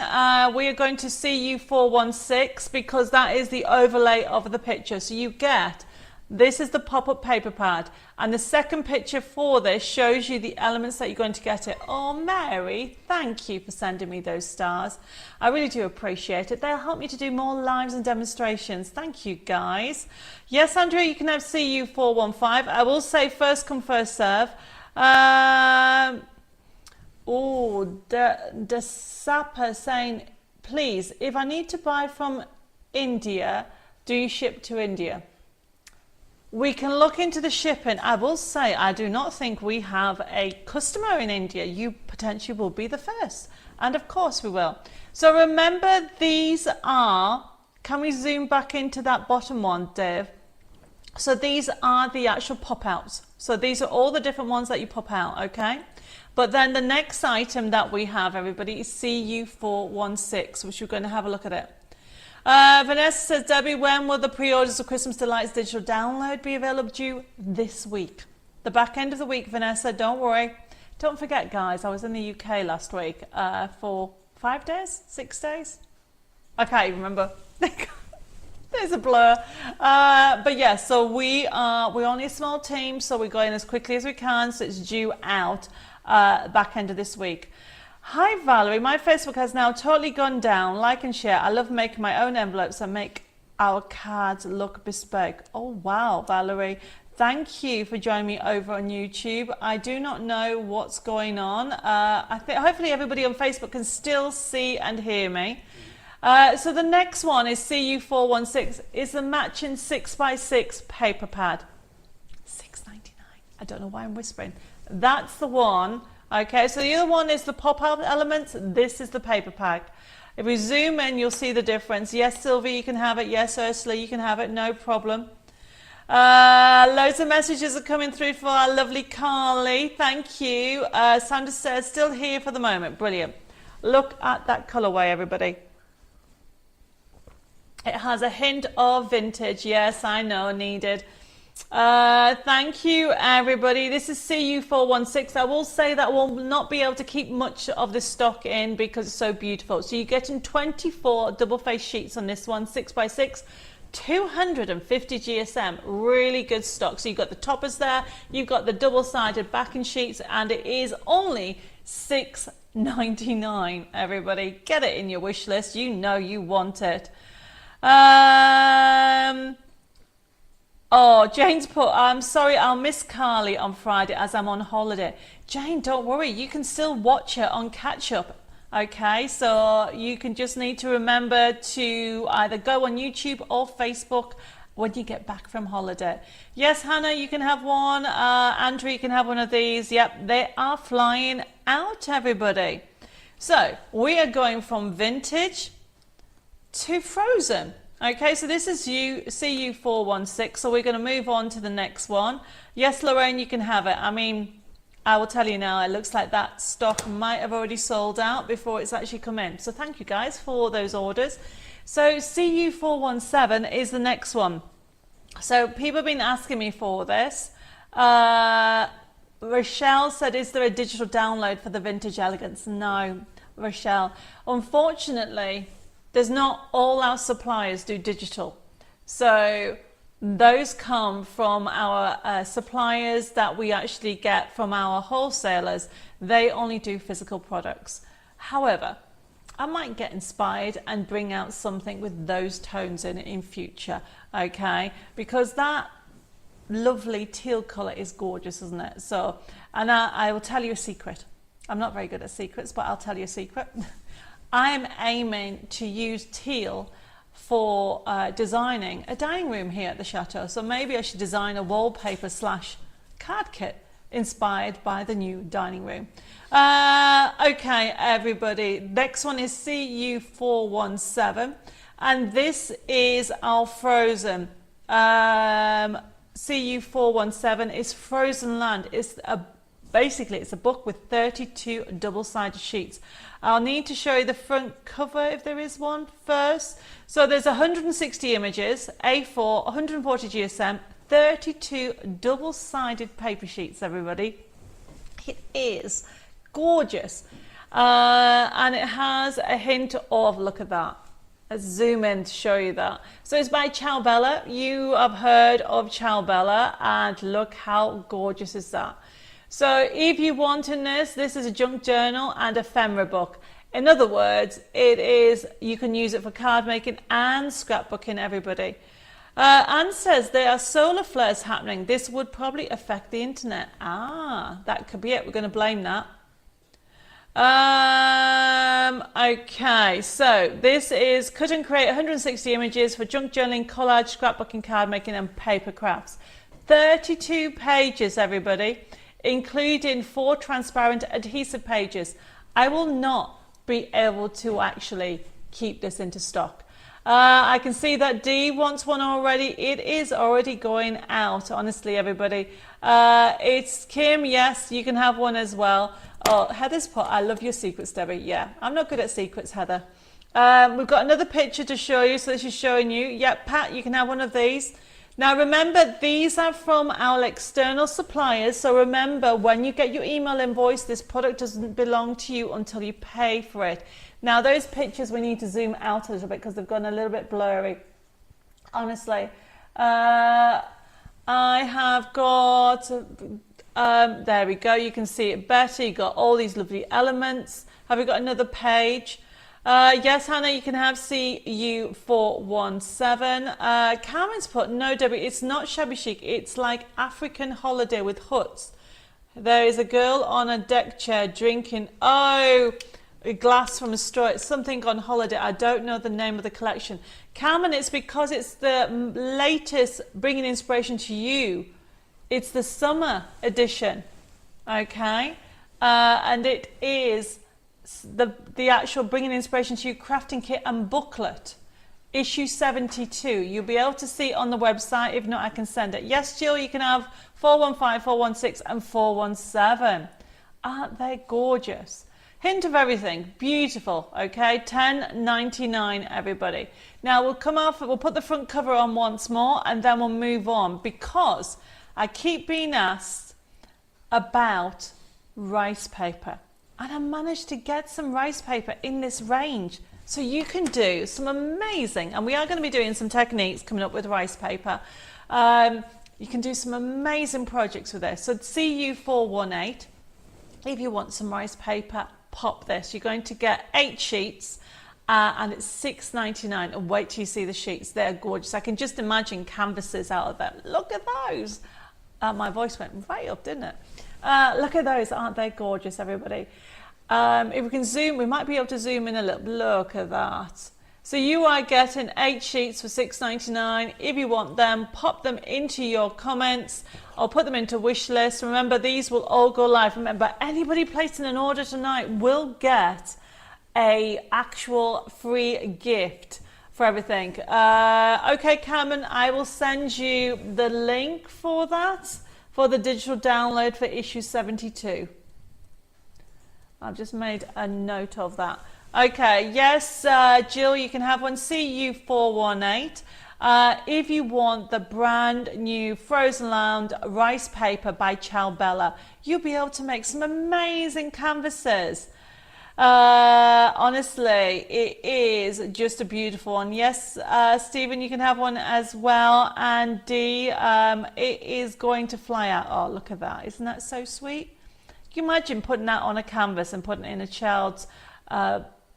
We are going to CU416 because that is the overlay of the picture. So you get, this is the pop-up paper pad. And the second picture for this shows you the elements that you're going to get it. Oh, Mary, thank you for sending me those stars. I really do appreciate it. They'll help me to do more lives and demonstrations. Thank you, guys. Yes, Andrea, you can have CU415. I will say first come, first serve. Oh, the Sapper saying, please, if I need to buy from India, do you ship to India? We can look into the shipping. I will say, I do not think we have a customer in India. You potentially will be the first. And of course we will. So remember, these are, can we zoom back into that bottom one, Dave? So these are the actual pop-outs. So these are all the different ones that you pop out, okay? But then the next item that we have, everybody, is CU416, which we're going to have a look at it. Vanessa says, Debbie, when will the pre-orders of Christmas Delights digital download be available due? This week. The back end of the week, Vanessa, don't worry. Don't forget, guys, I was in the UK last week for 5 days, 6 days? I can't even remember. There's a blur. But yeah, so we're only a small team, so we're going as quickly as we can, so it's due out back end of this week. Hi Valerie, my Facebook has now totally gone down. Like and share. I love making my own envelopes and make our cards look bespoke. Oh wow, Valerie, thank you for joining me over on YouTube. I do not know what's going on. I think hopefully everybody on Facebook can still see and hear me. So the next one is CU416. Is the matching 6x6 paper pad. $6.99. I don't know why I'm whispering. That's the one. Okay, so the other one is the pop-out elements. This is the paper pack. If we zoom in, you'll see the difference. Yes, Sylvie, you can have it. Yes, Ursula, you can have it. No problem. Loads of messages are coming through for our lovely Carly. Thank you. Sandra says, still here for the moment. Brilliant. Look at that colourway, everybody. It has a hint of vintage. Yes, I know, needed. Thank you, everybody. This is CU416. I will say that we'll not be able to keep much of this stock in because it's so beautiful. So you're getting 24 double-faced sheets on this one, 6x6, 250 GSM. Really good stock. So you've got the toppers there, you've got the double-sided backing sheets, and it is only $6.99. Everybody, get it in your wish list. You know you want it. Oh, Jane's put, I'm sorry, I'll miss Carly on Friday as I'm on holiday. Jane, don't worry, you can still watch her on catch up. Okay, so you can just need to remember to either go on YouTube or Facebook when you get back from holiday. Yes, Hannah, you can have one. Andrew, you can have one of these. Yep, they are flying out, everybody. So we are going from vintage to frozen. Okay, so this is CU416, so we're going to move on to the next one. Yes, Lorraine, you can have it. I mean, I will tell you now, it looks like that stock might have already sold out before it's actually come in. So thank you guys for those orders. So CU417 is the next one. So people have been asking me for this. Rochelle said, is there a digital download for the Vintage Elegance? No, Rochelle. Unfortunately, there's not all our suppliers do digital. So those come from our suppliers that we actually get from our wholesalers. They only do physical products. However, I might get inspired and bring out something with those tones in future, okay? Because that lovely teal colour is gorgeous, isn't it? So, and I will tell you a secret. I'm not very good at secrets, but I'll tell you a secret. I'm aiming to use teal for designing a dining room here at the chateau. So maybe I should design a wallpaper / card kit inspired by the new dining room. Okay, everybody, next one is CU417, and this is our frozen. CU417 is Frozen Land. Basically it's a book with 32 double-sided sheets. I'll need to show you the front cover if there is one first. So there's 160 images, A4, 140 GSM, 32 double-sided paper sheets, everybody. It is gorgeous. And it has a hint of, look at that. Let's zoom in to show you that. So it's by Ciao Bella. You have heard of Ciao Bella, and look how gorgeous is that. So if you want in this is a junk journal and ephemera book. In other words, you can use it for card making and scrapbooking, everybody. Anne says there are solar flares happening. This would probably affect the internet. That could be it. We're going to blame that. Okay, so this is cut and create 160 images for junk journaling, collage, scrapbooking, card making and paper crafts. 32 pages, everybody, including 4 transparent adhesive pages. I will not be able to actually keep this into stock. I can see that Dee wants one already. It is already going out, honestly, everybody. It's Kim, yes, you can have one as well. Oh, Heather's put, I love your secrets, Debbie. Yeah, I'm not good at secrets, Heather. We've got another picture to show you, so this is showing you. Yep, Pat, you can have one of these. Now remember, these are from our external suppliers, so remember, when you get your email invoice, this product doesn't belong to you until you pay for it. Now those pictures we need to zoom out a little bit because they've gone a little bit blurry. Honestly, I have got, there we go, you can see it better. You got all these lovely elements. Have we got another page? Yes, Hannah, you can have CU417. Cameron's put, no, Debbie, it's not shabby chic. It's like African holiday with huts. There is a girl on a deck chair drinking, a glass from a straw. It's something on holiday. I don't know the name of the collection. Cameron, it's because it's the latest Bringing Inspiration to You. It's the summer edition, okay? And it is the actual Bringing Inspiration to You crafting kit and booklet, issue 72. You'll be able to see it on the website. If not, I can send it. Yes, Jill, you can have 415, 416 and 417. Aren't they gorgeous? Hint of everything, beautiful, okay? $10.99, everybody. Now we'll come off, we'll put the front cover on once more and then we'll move on, because I keep being asked about rice paper. And I managed to get some rice paper in this range. So you can do some amazing, and we are going to be doing some techniques coming up with rice paper. You can do some amazing projects with this. So CU418, if you want some rice paper, pop this. You're going to get 8 sheets and it's $6.99. And wait till you see the sheets. They're gorgeous. I can just imagine canvases out of them. Look at those. My voice went right up, didn't it? Look at those. Aren't they gorgeous, everybody? If we can zoom, we might be able to zoom in a little. Look at that. So you are getting 8 sheets for $6.99. If you want them, pop them into your comments or put them into wish list. Remember, these will all go live. Remember, anybody placing an order tonight will get a actual free gift for everything. Okay, Cameron, I will send you the link for that, for the digital download for issue 72. I've just made a note of that. Okay, yes, Jill, you can have one. CU418. If you want the brand new Frozen Land rice paper by Ciao, you'll be able to make some amazing canvases. Honestly, it is just a beautiful one. Yes, Stephen, you can have one as well. And D, it is going to fly out. Oh, look at that. Isn't that so sweet? Can you imagine putting that on a canvas and putting it in a child's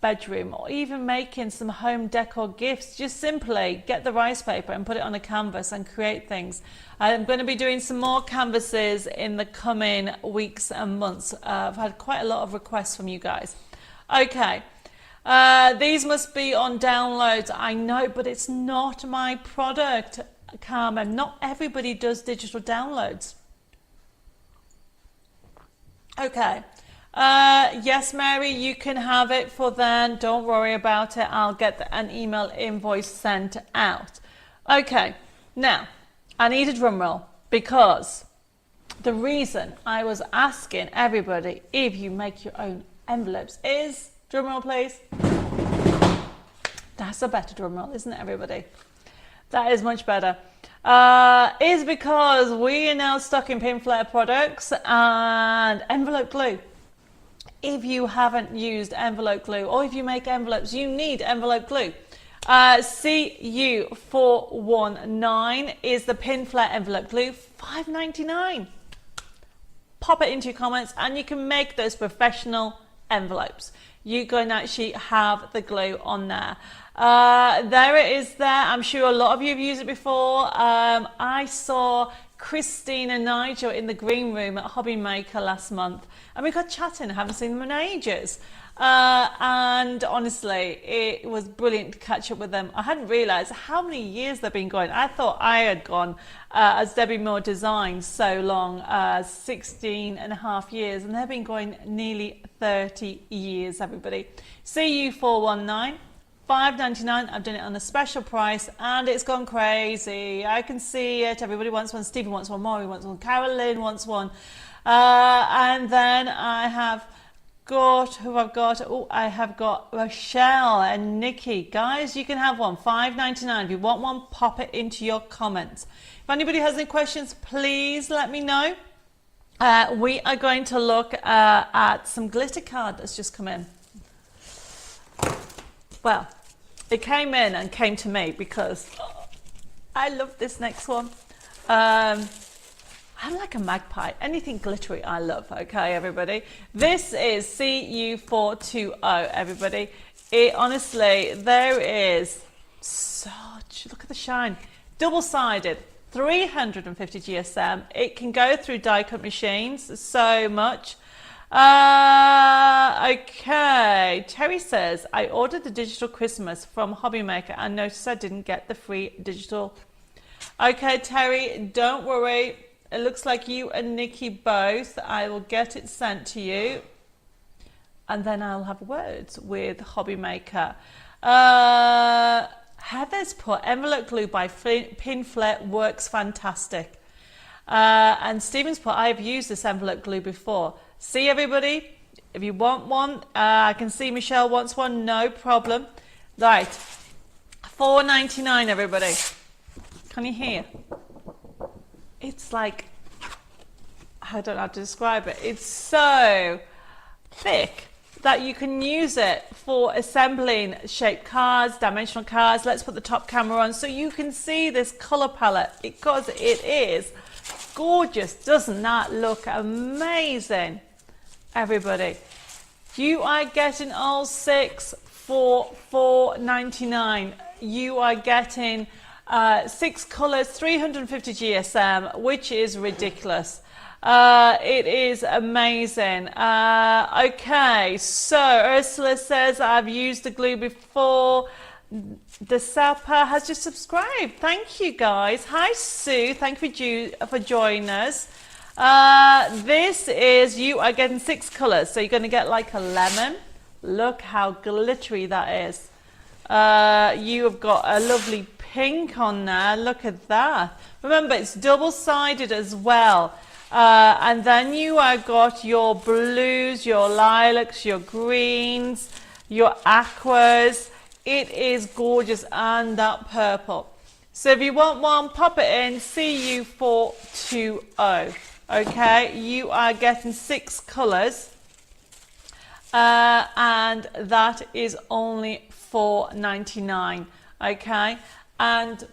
bedroom, or even making some home decor gifts? Just simply get the rice paper and put it on a canvas and create things. I'm going to be doing some more canvases in the coming weeks and months. I've had quite a lot of requests from you guys. Okay, these must be on downloads. I know, but it's not my product, Carmen. Not everybody does digital downloads. Okay. Yes, Mary, you can have it for then. Don't worry about it. I'll get an email invoice sent out. Okay, now I need a drum roll, because the reason I was asking everybody if you make your own envelopes is, drum roll please. That's a better drum roll, isn't it, everybody? That is much better. Is because we are now stuck in pin flare products and envelope glue. If you haven't used envelope glue, or if you make envelopes, you need envelope glue. CU419 is the pin flare envelope glue, $5.99. Pop it into your comments and you can make those professional envelopes. You can actually have the glue on there. There it is there. I'm sure a lot of you have used it before. I saw Christine and Nigel in the green room at Hobby Maker last month, and we got chatting. I haven't seen them in ages, and honestly it was brilliant to catch up with them. I hadn't realized how many years they've been going. I thought I had gone as Debbie Moore Designs so long, 16 and a half years, and they've been going nearly 30 years, everybody. CU419, $5.99. I've done it on a special price and it's gone crazy. I can see it. Everybody wants one. Stephen wants one. Maury wants one. Carolyn wants one. And then I have got, who I've got? Oh, I have got Rochelle and Nikki. Guys, you can have one. $5.99. If you want one, pop it into your comments. If anybody has any questions, please let me know. We are going to look at some glitter card that's just come in. Well, it came in and came to me because I love this next one. I'm like a magpie. Anything glittery I love, okay, everybody? This is CU420, everybody. It honestly, there is such, look at the shine. Double-sided, 350 GSM. It can go through die-cut machines so much. Okay, Terry says, I ordered the digital Christmas from Hobby Maker and noticed I didn't get the free digital. Okay, Terry, don't worry. It looks like you and Nikki both. I will get it sent to you and then I'll have words with Hobby Maker. Heather's put envelope glue by Pinflet works fantastic. And Stephen's put, I have used this envelope glue before. See, everybody, if you want one, I can see Michelle wants one, no problem. Right, $4.99, everybody. Can you hear? It's like, I don't know how to describe it. It's so thick that you can use it for assembling shaped cards, dimensional cards. Let's put the top camera on so you can see this color palette, because it is gorgeous. Doesn't that look amazing, everybody? You are getting all 6 for $4.99. You are getting 6 colors, 350 GSM, which is ridiculous. It is amazing. Okay, so Ursula says, I've used the glue before. The Sapper has just subscribed. Thank you, guys. Hi, Sue. Thank you for joining us. This is, you are getting 6 colours, so you're going to get like a lemon. Look how glittery that is. You have got a lovely pink on there. Look at that. Remember, it's double-sided as well. And then you have got your blues, your lilacs, your greens, your aquas. It is gorgeous, and that purple. So if you want one, pop it in, CU420. Okay, you are getting 6 colours. And that is only $4.99. Okay, and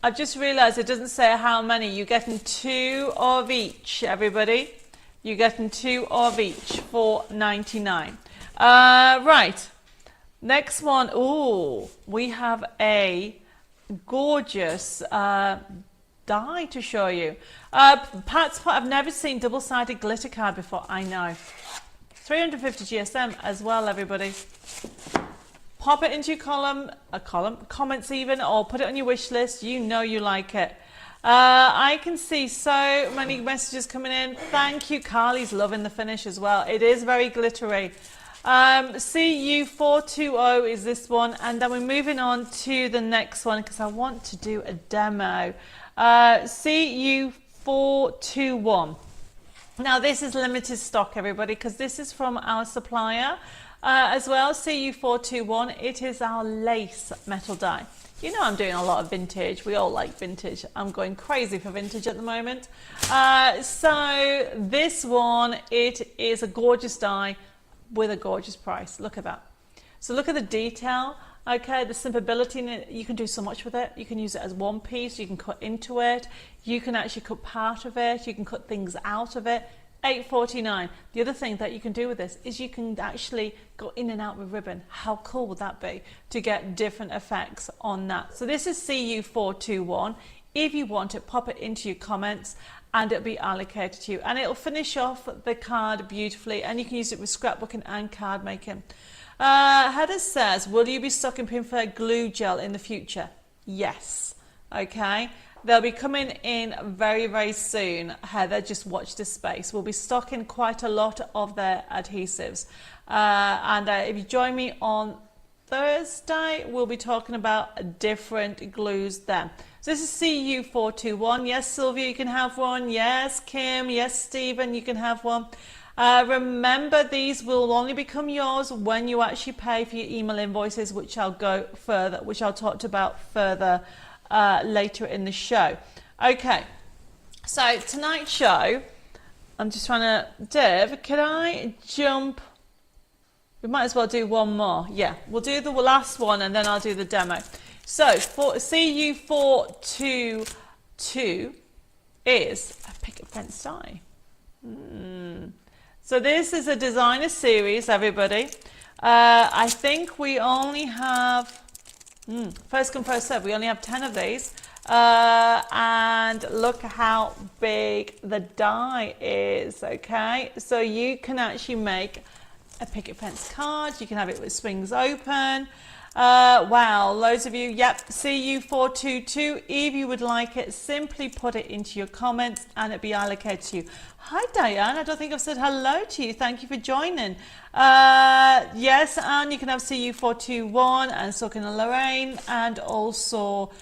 I've just realised it doesn't say how many. You're getting 2 of each, everybody. You're getting 2 of each, $4.99. Right. Next one, ooh, we have a gorgeous die to show you. Pat's Pot, I've never seen double-sided glitter card before, I know. 350 GSM as well, everybody. Pop it into your comments even, or put it on your wish list. You know you like it. I can see so many messages coming in. Thank you, Carly's loving the finish as well. It is very glittery. CU420 is this one, and then we're moving on to the next one because I want to do a demo. CU421. Now this is limited stock, everybody, because this is from our supplier as well. CU421. It is our lace metal die. You know I'm doing a lot of vintage. We all like vintage. I'm going crazy for vintage at the moment. So this one, it is a gorgeous die with a gorgeous price. Look at that. So look at the detail. Okay, the simplability in it. You can do so much with it. You can use it as one piece. You can cut into it. You can actually cut part of it. You can cut things out of it. $8.49. The other thing that you can do with this is you can actually go in and out with ribbon. How cool would that be to get different effects on that? So this is CU421. If you want it, pop it into your comments and it'll be allocated to you. And it'll finish off the card beautifully, and you can use it with scrapbooking and card making. Heather says, will you be stocking Pinfair glue gel in the future? Yes. Okay. They'll be coming in very, very soon. Heather, just watch this space. We'll be stocking quite a lot of their adhesives. And if you join me on Thursday, we'll be talking about different glues then. So this is CU421. Yes, Sylvia, you can have one. Yes, Kim. Yes, Stephen, you can have one. Remember, these will only become yours when you actually pay for your email invoices, which I'll go further, which I'll talk about further later in the show. Okay, so tonight's show, I'm just trying to, Dev, can I jump? We might as well do one more. Yeah, we'll do the last one and then I'll do the demo. So for CU422 is a picket fence die. So this is a designer series, everybody. I think we only have, first come, first serve, we only have 10 of these. And look how big the die is, okay? So you can actually make a picket fence card. You can have it with swings open. Wow, loads of you. Yep, CU422. If you would like it, simply put it into your comments and it'll be allocated to you. Hi, Diane. I don't think I've said hello to you. Thank you for joining. Yes, and you can have CU421 and so can Lorraine and also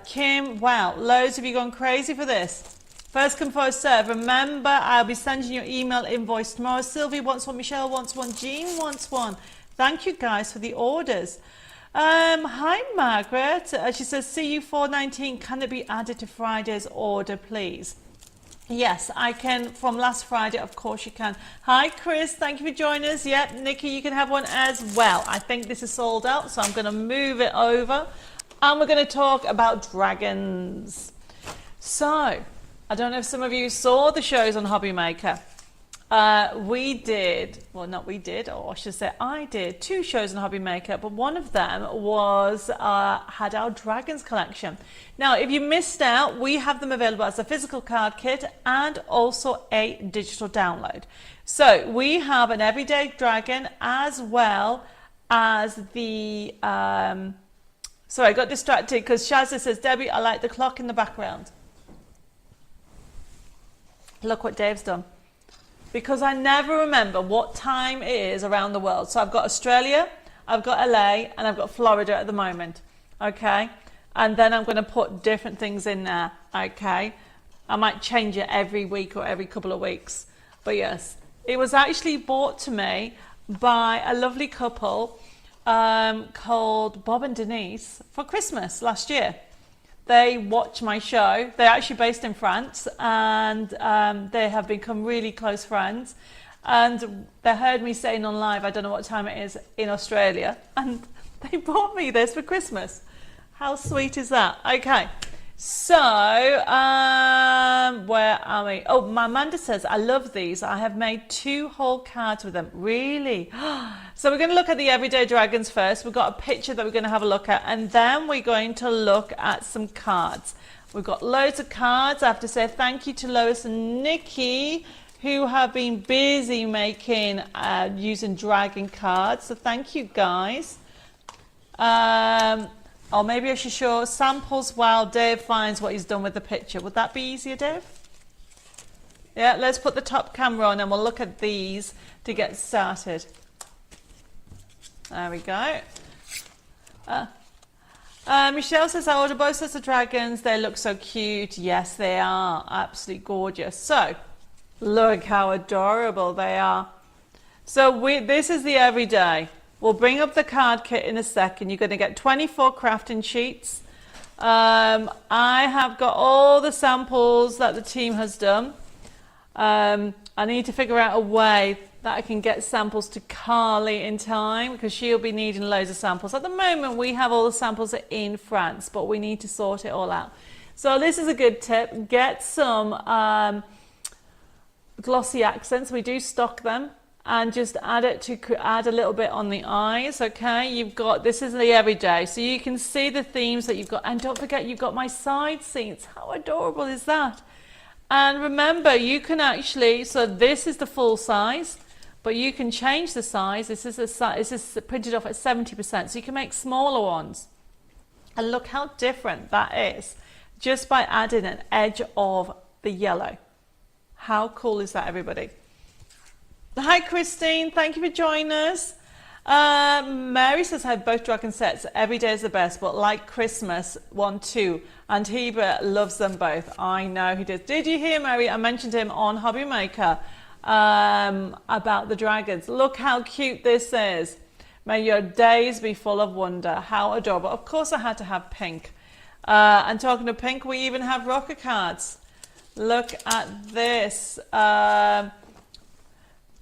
Kim. Wow, loads of you gone crazy for this. First come, first serve. Remember, I'll be sending your email invoice tomorrow. Sylvie wants one, Michelle wants one, Jean wants one. Thank you guys for the orders. Hi, Margaret. She says, CU419, can it be added to Friday's order, please? Yes, I can. From last Friday, of course you can. Hi, Chris. Thank you for joining us. Yep, Nikki, you can have one as well. I think this is sold out, so I'm going to move it over. And we're going to talk about dragons. So, I don't know if some of you saw the shows on Hobby Maker. we did, well, not we did, or I should say I did, 2 shows on Hobby Maker, but one of them was had our dragons collection. Now, if you missed out, we have them available as a physical card kit and also a digital download. So we have an everyday dragon as well as the, sorry, I got distracted because Shazza says, Debbie, I like the clock in the background. Look what Dave's done. Because I never remember what time it is around the world. So I've got Australia, I've got LA, and I've got Florida at the moment. Okay? And then I'm going to put different things in there. Okay? I might change it every week or every couple of weeks. But yes, it was actually bought to me by a lovely couple called Bob and Denise for Christmas last year. They watch my show. They're actually based in France, and they have become really close friends. And they heard me saying on live, I don't know what time it is in Australia, and they bought me this for Christmas. How sweet is that? Okay, so where are we? Oh, Amanda says, I love these. I have made 2 whole cards with them. Really? So we're going to look at the everyday dragons first. We've got a picture that we're going to have a look at, and then we're going to look at some cards. We've got loads of cards. I have to say thank you to Lois and Nikki, who have been busy making using dragon cards. So thank you, guys. Or maybe I should show samples while Dave finds what he's done with the picture. Would that be easier, Dave? Yeah, let's put the top camera on and we'll look at these to get started. There we go. Michelle says, I ordered both sets of dragons. They look so cute. Yes, they are. Absolutely gorgeous. So, look how adorable they are. So, this is the everyday. We'll bring up the card kit in a second. You're going to get 24 crafting sheets. I have got all the samples that the team has done. I need to figure out a way that I can get samples to Carly in time because she'll be needing loads of samples. At the moment, we have all the samples in France, but we need to sort it all out. So this is a good tip. Get some glossy accents. We do stock them. And just add it to add a little bit on the eyes. Okay, you've got, this is the everyday, so you can see the themes that you've got. And don't forget, you've got my side seats. How adorable is that? And remember, you can actually, so this is the full size, but you can change the size. This is printed off at 70%, so you can make smaller ones. And look how different that is just by adding an edge of the yellow. How cool is that, everybody? Hi Christine, thank you for joining us. Mary says I have both dragon sets. Every day is the best, but like Christmas 1, 2, and Heber loves them both. I know he did. Did you hear, Mary? I mentioned him on Hobby Maker about the dragons. Look how cute this is. May your days be full of wonder. How adorable. Of course I had to have pink. And talking of pink, we even have rocker cards. Look at this.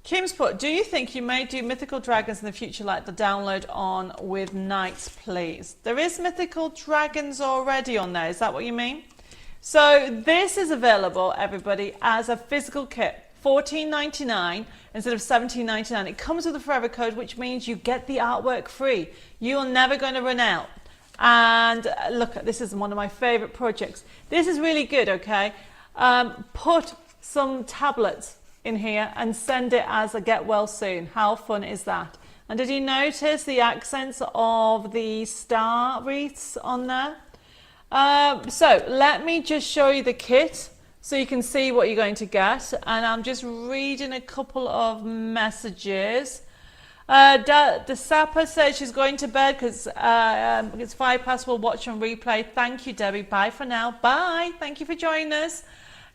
Kim's put, do you think you may do mythical dragons in the future like the download on with knights, please? There is mythical dragons already on there. Is that what you mean? So this is available, everybody, as a physical kit. $14.99 instead of $17.99. It comes with a forever code, which means you get the artwork free. You're never going to run out. And look, this is one of my favorite projects. This is really good, okay? Put some tablets in here and send it as a get well soon. How fun is that? And did you notice the accents of the star wreaths on there? So let me just show you the kit so you can see what you're going to get. And I'm just reading a couple of messages. The Sapper says she's going to bed because it's 5 past. We'll watch on replay. Thank you, Debbie. Bye for now. Bye. Thank you for joining us.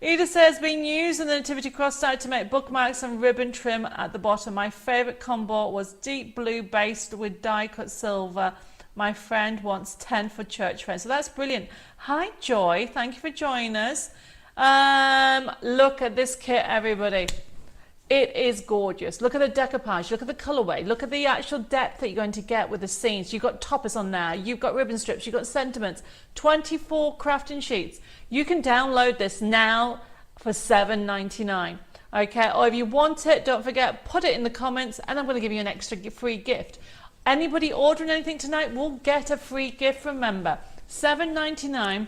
Ida says, being used in the nativity cross side to make bookmarks and ribbon trim at the bottom. My favourite combo was deep blue based with die cut silver. My friend wants 10 for church friends. So that's brilliant. Hi, Joy. Thank you for joining us. Look at this kit, everybody. It is gorgeous. Look at the decoupage. Look at the colourway. Look at the actual depth that you're going to get with the scenes. You've got toppers on there. You've got ribbon strips. You've got sentiments. 24 crafting sheets. You can download this now for $7.99. Okay, or if you want it, don't forget, put it in the comments and I'm going to give you an extra free gift. Anybody ordering anything tonight will get a free gift, remember. $7.99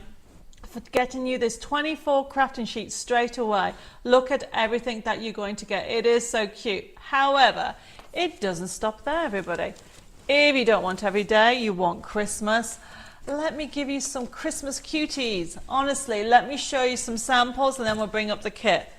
for getting you this 24 crafting sheets straight away. Look at everything that you're going to get. It is so cute. However, it doesn't stop there, everybody. If you don't want every day, you want Christmas, let me give you some Christmas cuties. Honestly, let me show you some samples and then we'll bring up the kit.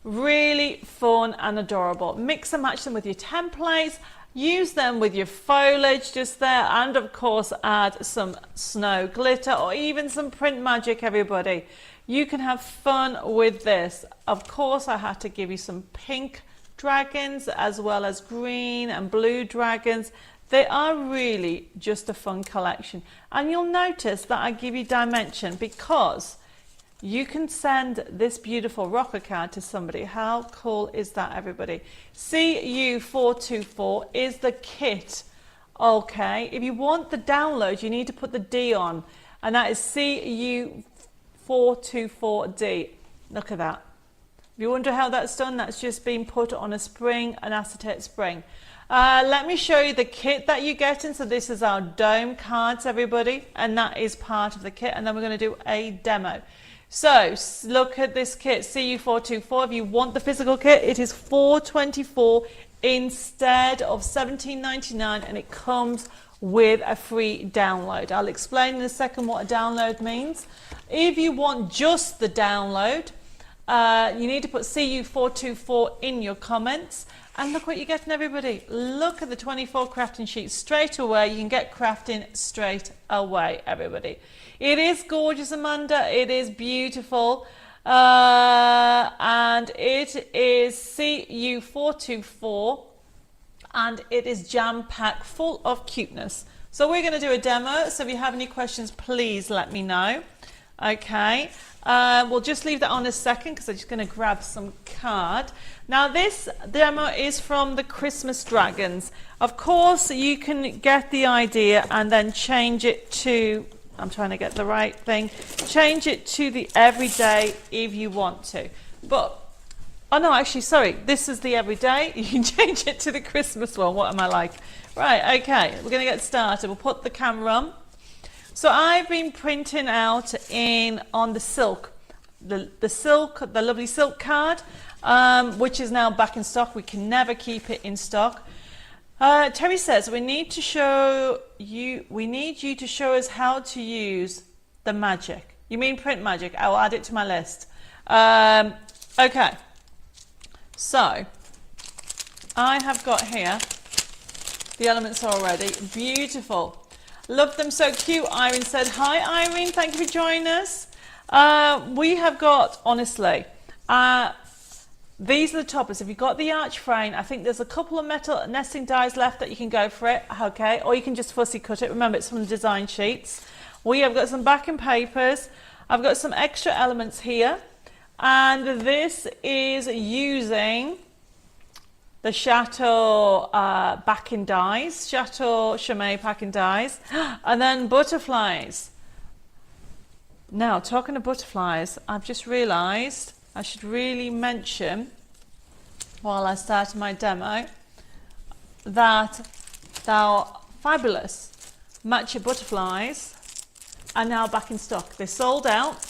Really fun and adorable. Mix and match them with your templates. Use them with your foliage just there, and of course add some snow glitter or even some print magic, everybody. You can have fun with this. Of course I had to give you some pink dragons as well as green and blue dragons. They are really just a fun collection, and you'll notice that I give you dimension because you can send this beautiful rocker card to somebody. How cool is that, everybody? CU424 is the kit. Okay, if you want the download, you need to put the D on, and that is CU424D. Look at that. If you wonder how that's done, that's just been put on a spring, an acetate spring. Let me show you the kit that you get in. So this is our dome cards, everybody, and that is part of the kit, and then we're going to do a demo. So look at this kit, CU424. If you want the physical kit, it is $424 instead of $17.99, and it comes with a free download. I'll explain in a second what a download means. If you want just the download, you need to put CU424 in your comments. And look what you're getting, everybody. Look at the 24 crafting sheets straight away. You can get crafting straight away, everybody. It is gorgeous, Amanda. It is beautiful. And it is CU424. And it is jam-packed full of cuteness. So we're going to do a demo. So if you have any questions, please let me know. Okay. We'll just leave that on a second because I'm just going to grab some card. Now this demo is from the Christmas Dragons. Of course you can get the idea and then change it to, I'm trying to get the right thing, change it to the everyday if you want to. But, oh no, actually, sorry, this is the everyday. You can change it to the Christmas one. What am I like? Right, okay, we're going to get started. We'll put the camera on. So I've been printing out on the silk, the lovely silk card, which is now back in stock. We can never keep it in stock. Terry says we need you to show us how to use the magic. You mean print magic? I will add it to my list. Okay. So I have got here the elements already. Beautiful. Love them, so cute. Irene said, hi Irene, thank you for joining us. We have got, honestly, these are the toppers. If you've got the arch frame, I think there's a couple of metal nesting dies left that you can go for it, okay? Or you can just fussy cut it. Remember, it's from the design sheets. We have got some backing papers. I've got some extra elements here. And this is using the Chateau backing dies, Chateau Chimay packing dies, and then butterflies. Now, talking of butterflies, I've just realised I should really mention, while I start my demo, that our fabulous matcha butterflies are now back in stock. They're sold out.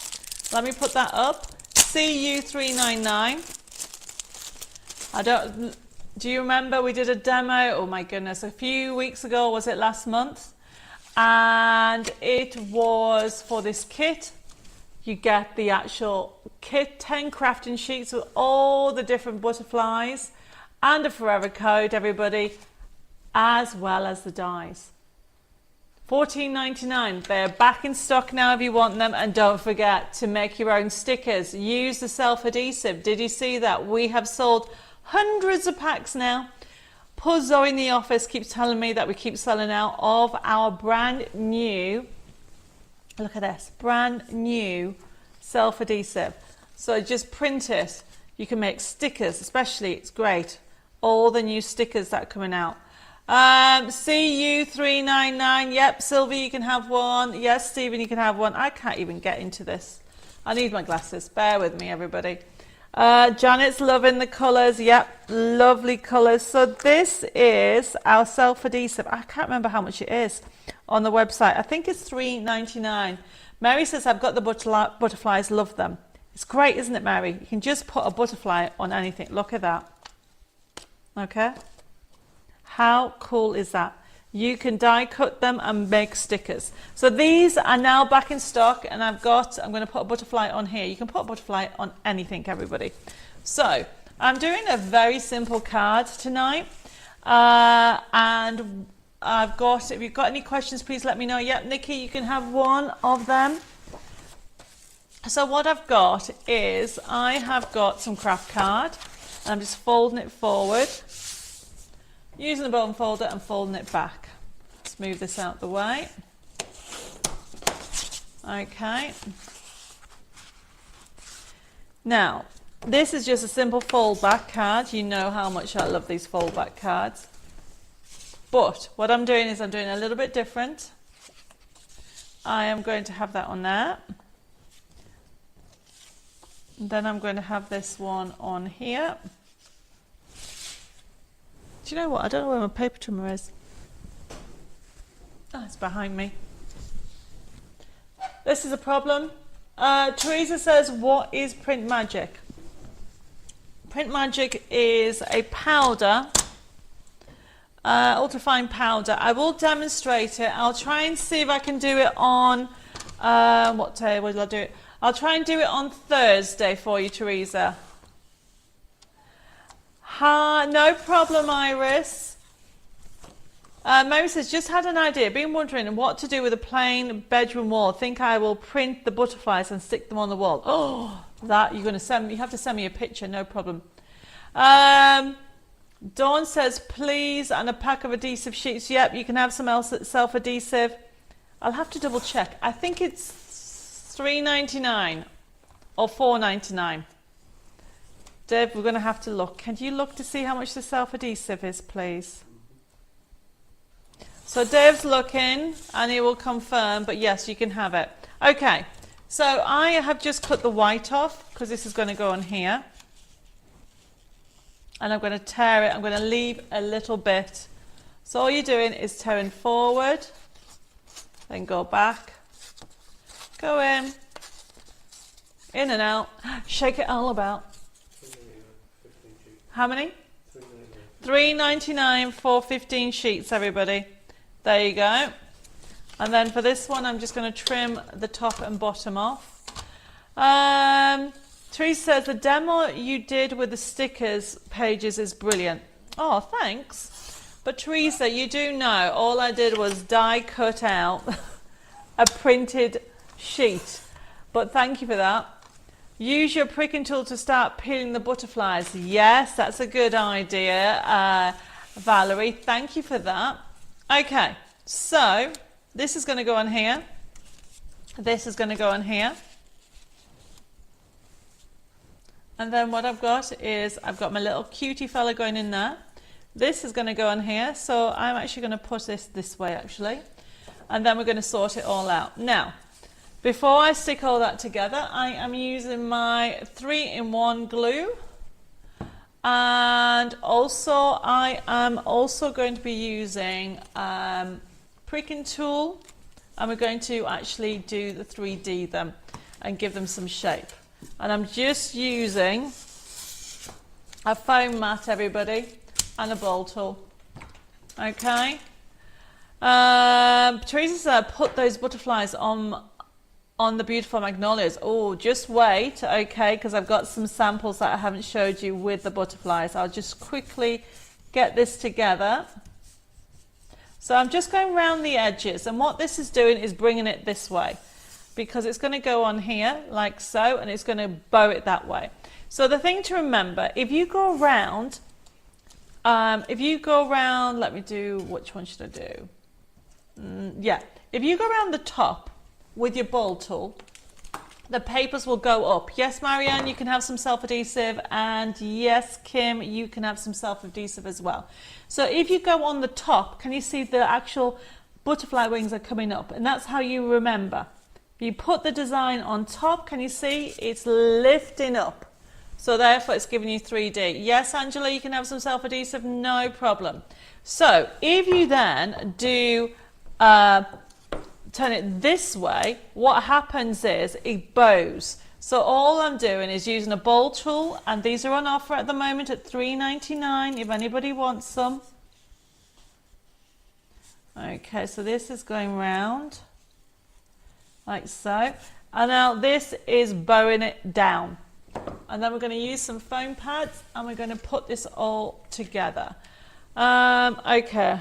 Let me put that up. CU399. Do you remember we did a demo, oh my goodness, a few weeks ago, was it last month? And it was for this kit. You get the actual kit, 10 crafting sheets with all the different butterflies and a forever code, everybody, as well as the dies. $14.99. They're back in stock now if you want them, and don't forget to make your own stickers. Use the self-adhesive. Did you see that? We have sold hundreds of packs now. Poor Zoe in the office keeps telling me that we keep selling out of our brand new, look at this, brand new self-adhesive. So just print it. You can make stickers, especially, it's great. All the new stickers that are coming out. CU399, yep, Sylvie, you can have one. Yes, Stephen, you can have one. I can't even get into this. I need my glasses. Bear with me, everybody. Janet's loving the colours. Yep, lovely colours. So this is our self-adhesive. I can't remember how much it is on the website. I think it's $3.99. Mary says, I've got the butterflies, love them. It's great, isn't it, Mary? You can just put a butterfly on anything. Look at that. Okay. How cool is that? You can die cut them and make stickers. So these are now back in stock, and I'm going to put a butterfly on here. You can put a butterfly on anything, everybody. So I'm doing a very simple card tonight. And if you've got any questions, please let me know. Yep, Nikki, you can have one of them. So what I've got is, I have got some craft card. And I'm just folding it forward, using the bone folder and folding it back. Let's move this out the way. Okay. Now, this is just a simple fold back card. You know how much I love these fold back cards. But what I'm doing is I'm doing a little bit different. I am going to have that on there. And then I'm going to have this one on here. Do you know what? I don't know where my paper trimmer is. Oh, it's behind me. This is a problem. Teresa says, what is Print Magic? Print Magic is a powder, ultrafine powder. I will demonstrate it. I'll try and see if I can do it on, what day will I do it? I'll try and do it on Thursday for you, Teresa. No problem, Iris. Mary says, just had an idea. Been wondering what to do with a plain bedroom wall. Think I will print the butterflies and stick them on the wall. Oh, that you're going to send me. You have to send me a picture. No problem. Dawn says, please, and a pack of adhesive sheets. Yep, you can have some else self-adhesive. I'll have to double check. I think it's $3.99 or $4.99. Deb, we're going to have to look. Can you look to see how much the self-adhesive is, please? So Dave's looking and he will confirm, but yes, you can have it. Okay, so I have just cut the white off because this is going to go on here. And I'm going to tear it. I'm going to leave a little bit. So all you're doing is tearing forward, then go back, go in and out, shake it all about. How many? $3.99 for 15 sheets, everybody. There you go. And then for this one, I'm just going to trim the top and bottom off. Teresa says, the demo you did with the stickers pages is brilliant. Oh, thanks. But Teresa, you do know, all I did was die cut out a printed sheet. But thank you for that. Use your pricking tool to start peeling the butterflies. Yes, that's a good idea, Valerie. Thank you for that. Okay, so this is going to go on here. This is going to go on here. And then what I've got is I've got my little cutie fella going in there. This is going to go on here. So I'm actually going to put this way, actually. And then we're going to sort it all out. Now, before I stick all that together, I am using my 3-in-1 glue. And also I am also going to be using pricking tool, and we're going to actually do the 3D them and give them some shape. And I'm just using a foam mat, everybody, and a bowl tool. Okay. Teresa said, put those butterflies on the beautiful magnolias. Oh, just wait, okay, because I've got some samples that I haven't showed you with the butterflies. I'll just quickly get this together. So I'm just going around the edges, and what this is doing is bringing it this way, because it's going to go on here like so, and it's going to bow it that way. So the thing to remember, if you go around, let me do, which one should I do? Yeah, if you go around the top with your bowl tool, the papers will go up. Yes, Marianne, you can have some self-adhesive, and yes, Kim, you can have some self-adhesive as well. So if you go on the top, can you see the actual butterfly wings are coming up? And that's how you remember. You put the design on top, can you see? It's lifting up. So therefore it's giving you 3D. Yes, Angela, you can have some self-adhesive, no problem. So if you then do turn it this way, what happens is it bows. So all I'm doing is using a bowl tool, and these are on offer at the moment at $3.99 if anybody wants some. Okay, so this is going round like so. And now this is bowing it down. And then we're going to use some foam pads and we're going to put this all together. Okay.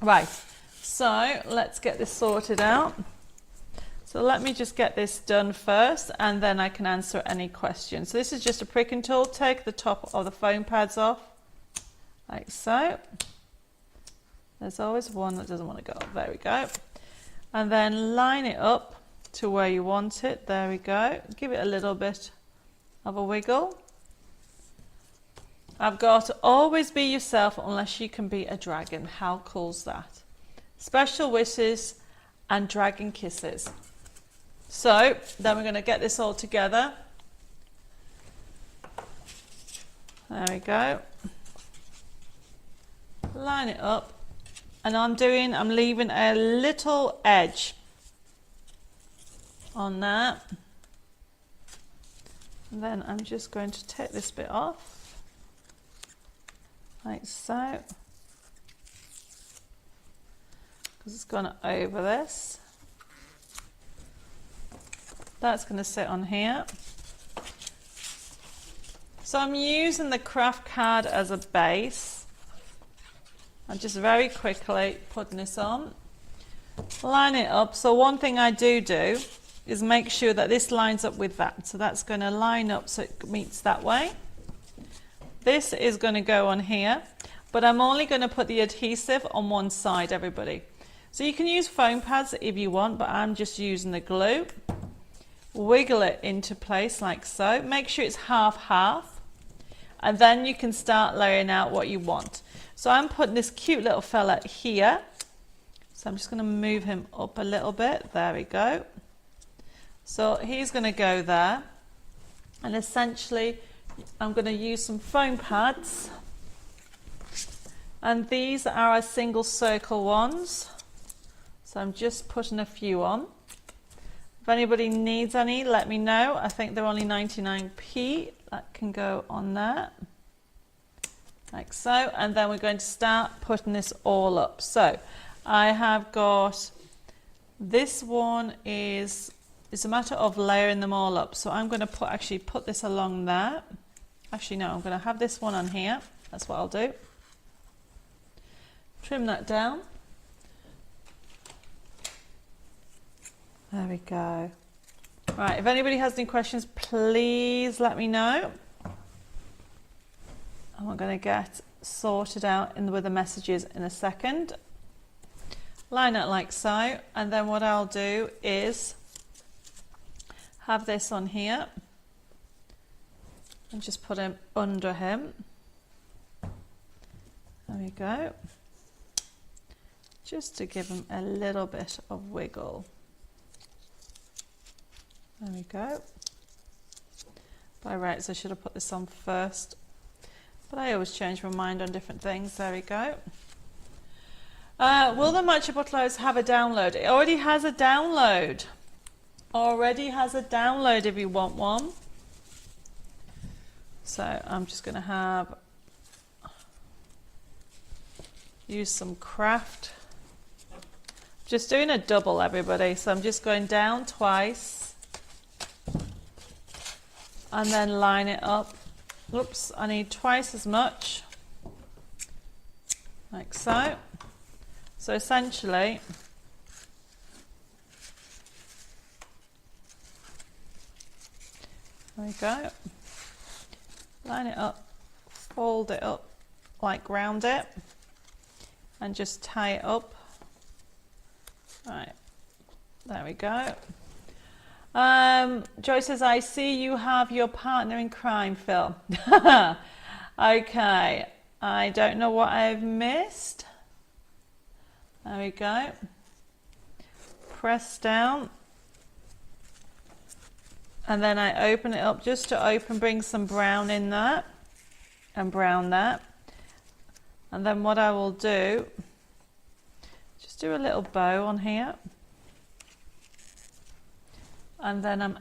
Right. So let's get this sorted out. So let me just get this done first and then I can answer any questions. So this is just a pricking tool. Take the top of the foam pads off like so. There's always one that doesn't want to go up. There we go. And then line it up to where you want it. There we go. Give it a little bit of a wiggle. I've got always be yourself unless you can be a dragon. How cool's that? Special wishes and dragon kisses. So then we're going to get this all together. There we go. Line it up. And I'm leaving a little edge on that. And then I'm just going to take this bit off, like so, because it's gone over this. That's going to sit on here. So I'm using the craft card as a base. I'm just very quickly putting this on, line it up. So one thing I do is make sure that this lines up with that. So that's going to line up so it meets that way. This is going to go on here, but I'm only going to put the adhesive on one side, everybody. So you can use foam pads if you want, but I'm just using the glue. Wiggle it into place like so. Make sure it's half-half, and then you can start layering out what you want. So I'm putting this cute little fella here. So I'm just going to move him up a little bit. There we go. So he's going to go there. And essentially, I'm going to use some foam pads. And these are our single circle ones. So I'm just putting a few on. If anybody needs any, let me know. I think they're only 99p. That can go on there. Like so, and then we're going to start putting this all up. So I have got, this one it's a matter of layering them all up. So I'm going to actually put this along there. Actually no, I'm going to have this one on here. That's what I'll do. Trim that down. There we go. Right, if anybody has any questions, please let me know. I'm going to get sorted out with the messages in a second. Line it like so, and then what I'll do is have this on here and just put him under him. There we go. Just to give him a little bit of wiggle. There we go. By rights, I should have put this on first. But I always change my mind on different things. There we go. Will the Matcha Butlers have a download? It already has a download. Already has a download if you want one. So I'm just going to use some craft. Just doing a double, everybody. So I'm just going down twice. And then line it up. Oops, I need twice as much, like so. So essentially, there we go. Line it up, fold it up, like round it, and just tie it up. Right, there we go. Joy says, I see you have your partner in crime, Phil. Okay, I don't know what I've missed. There we go. Press down. And then I open it up just to bring some brown in there and brown that. And then what I will do, just do a little bow on here. And then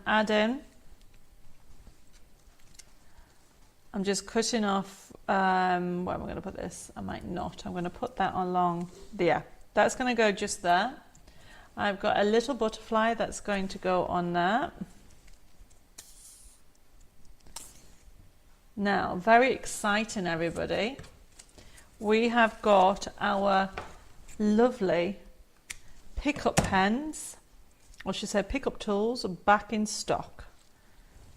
I'm just cutting off, where am I going to put this? I might not. I'm going to put that along there. That's going to go just there. I've got a little butterfly that's going to go on there. Now, very exciting, everybody. We have got our lovely pickup pens, or should I say pickup tools, back in stock.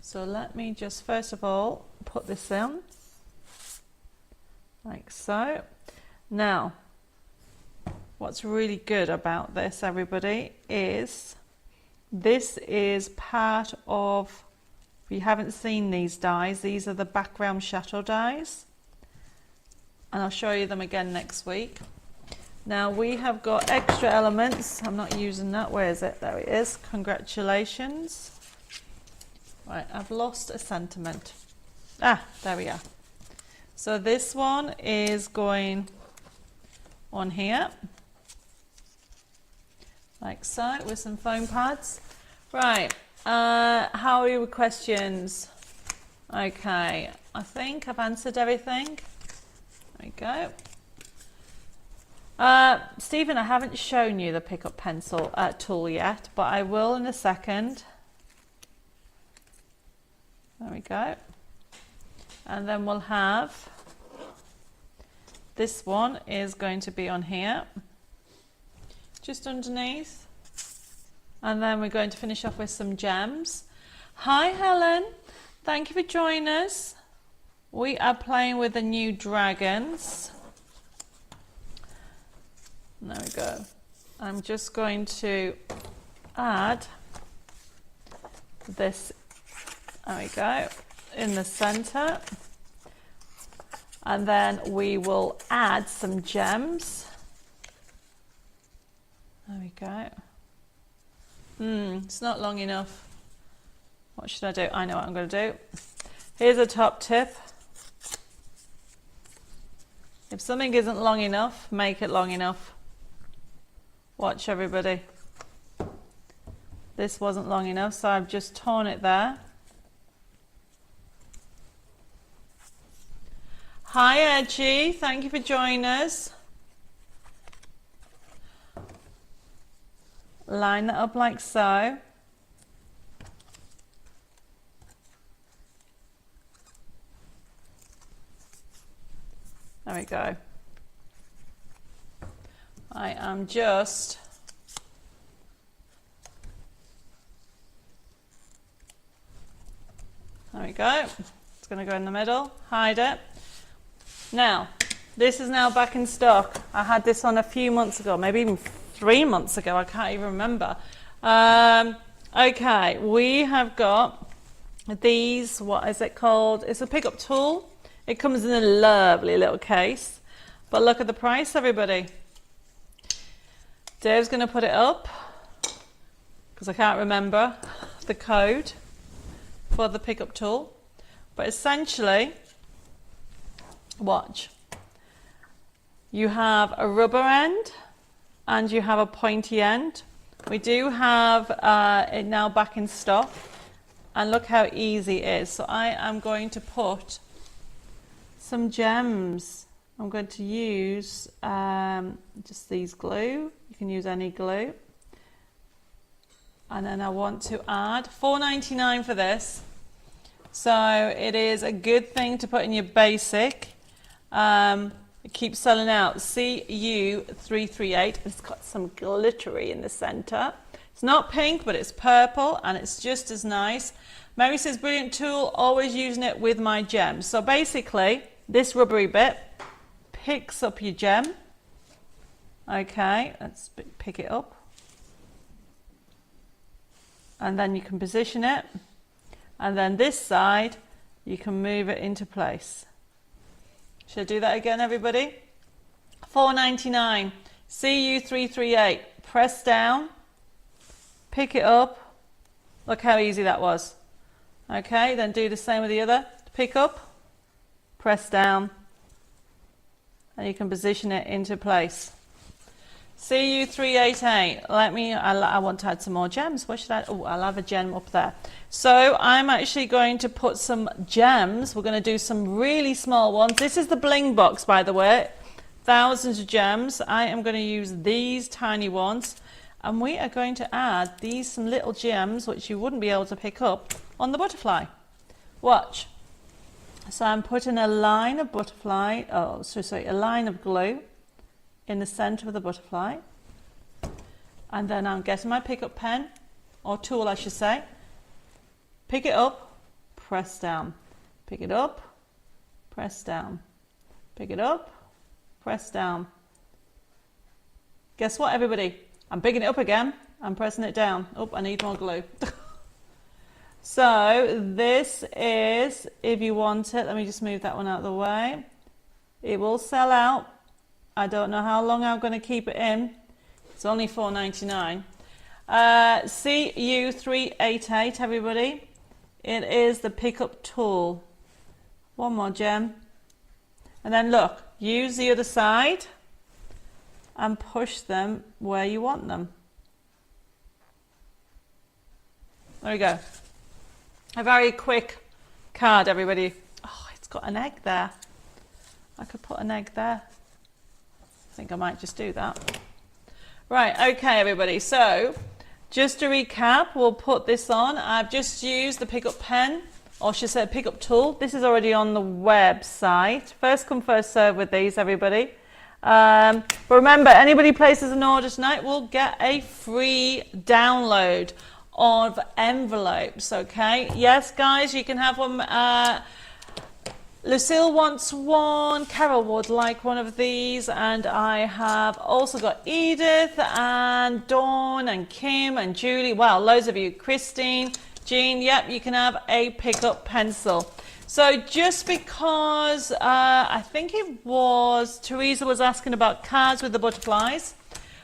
So let me just first of all put this in, like so. Now, what's really good about this, everybody, is this is part of, if you haven't seen these dies, these are the background shadow dies. And I'll show you them again next week. Now we have got extra elements. I'm not using that. Where is it? There it is. Congratulations. Right, I've lost a sentiment. Ah, there we are. So this one is going on here, like so, with some foam pads. Right, how are your questions? Okay, I think I've answered everything. There we go. Stephen, I haven't shown you the pickup pencil tool yet, but I will in a second. There we go. And then we'll have, this one is going to be on here, just underneath. And then we're going to finish off with some gems. Hi Helen, thank you for joining us. We are playing with the new dragons. There we go. I'm just going to add this, there we go, in the center. And then we will add some gems. There we go. It's not long enough. What should I do? I know what I'm going to do. Here's a top tip. If something isn't long enough, make it long enough. Watch everybody. This wasn't long enough, so I've just torn it there. Hi Edgy, thank you for joining us. Line that up like so. There we go. I am just there we go. It's going to go in the middle, hide it. Now, this is now back in stock. I had this on a few months ago, maybe even 3 months ago. I can't even remember. Okay, we have got these, what is it called? It's a pickup tool. It comes in a lovely little case. But look at the price, everybody. Dave's going to put it up because I can't remember the code for the pickup tool. But essentially, watch. You have a rubber end and you have a pointy end. We do have it now back in stock. And look how easy it is. So I am going to put some gems. I'm going to use just these glue. You can use any glue. And then I want to add $4.99 for this. So it is a good thing to put in your basic. It keeps selling out. CU338. It's got some glittery in the center. It's not pink, but it's purple, and it's just as nice. Mary says, brilliant tool, always using it with my gems. So basically, this rubbery bit picks up your gem. Okay, let's pick it up. And then you can position it. And then this side, you can move it into place. Should I do that again, everybody? $4.99, CU338. Press down, pick it up. Look how easy that was. Okay, then do the same with the other. Pick up, press down, and you can position it into place. CU388. I want to add some more gems. What should I? Oh, I'll have a gem up there. So I'm actually going to put some gems. We're going to do some really small ones. This is the bling box, by the way. Thousands of gems. I am going to use these tiny ones, and we are going to add these some little gems which you wouldn't be able to pick up on the butterfly. Watch. So I'm putting a line of a line of glue in the center of the butterfly, and then I'm getting my pickup pen, or tool I should say, pick it up, press down, pick it up, press down, pick it up, press down. Guess what, everybody? I'm picking it up again, I'm pressing it down. Oh, I need more glue. So this is, if you want it, let me just move that one out of the way. It will sell out. I don't know how long I'm going to keep it in. It's only $4.99. CU388, everybody. It is the pickup tool. One more gem. And then look, use the other side and push them where you want them. There we go. A very quick card, everybody. Oh, it's got an egg there. I could put an egg there. I think I might just do that. Right, okay, everybody. So, just to recap, we'll put this on. I've just used the pickup pen, or should I say pickup tool. This is already on the website. First come, first serve with these, everybody. But remember, anybody places an order tonight will get a free download of envelopes, okay? Yes, guys, you can have one. Lucille wants one, Carol would like one of these, and I have also got Edith and Dawn and Kim and Julie. Wow, loads of you. Christine, Jean, yep, you can have a pickup pencil. So just because I think it was Teresa was asking about cards with the butterflies.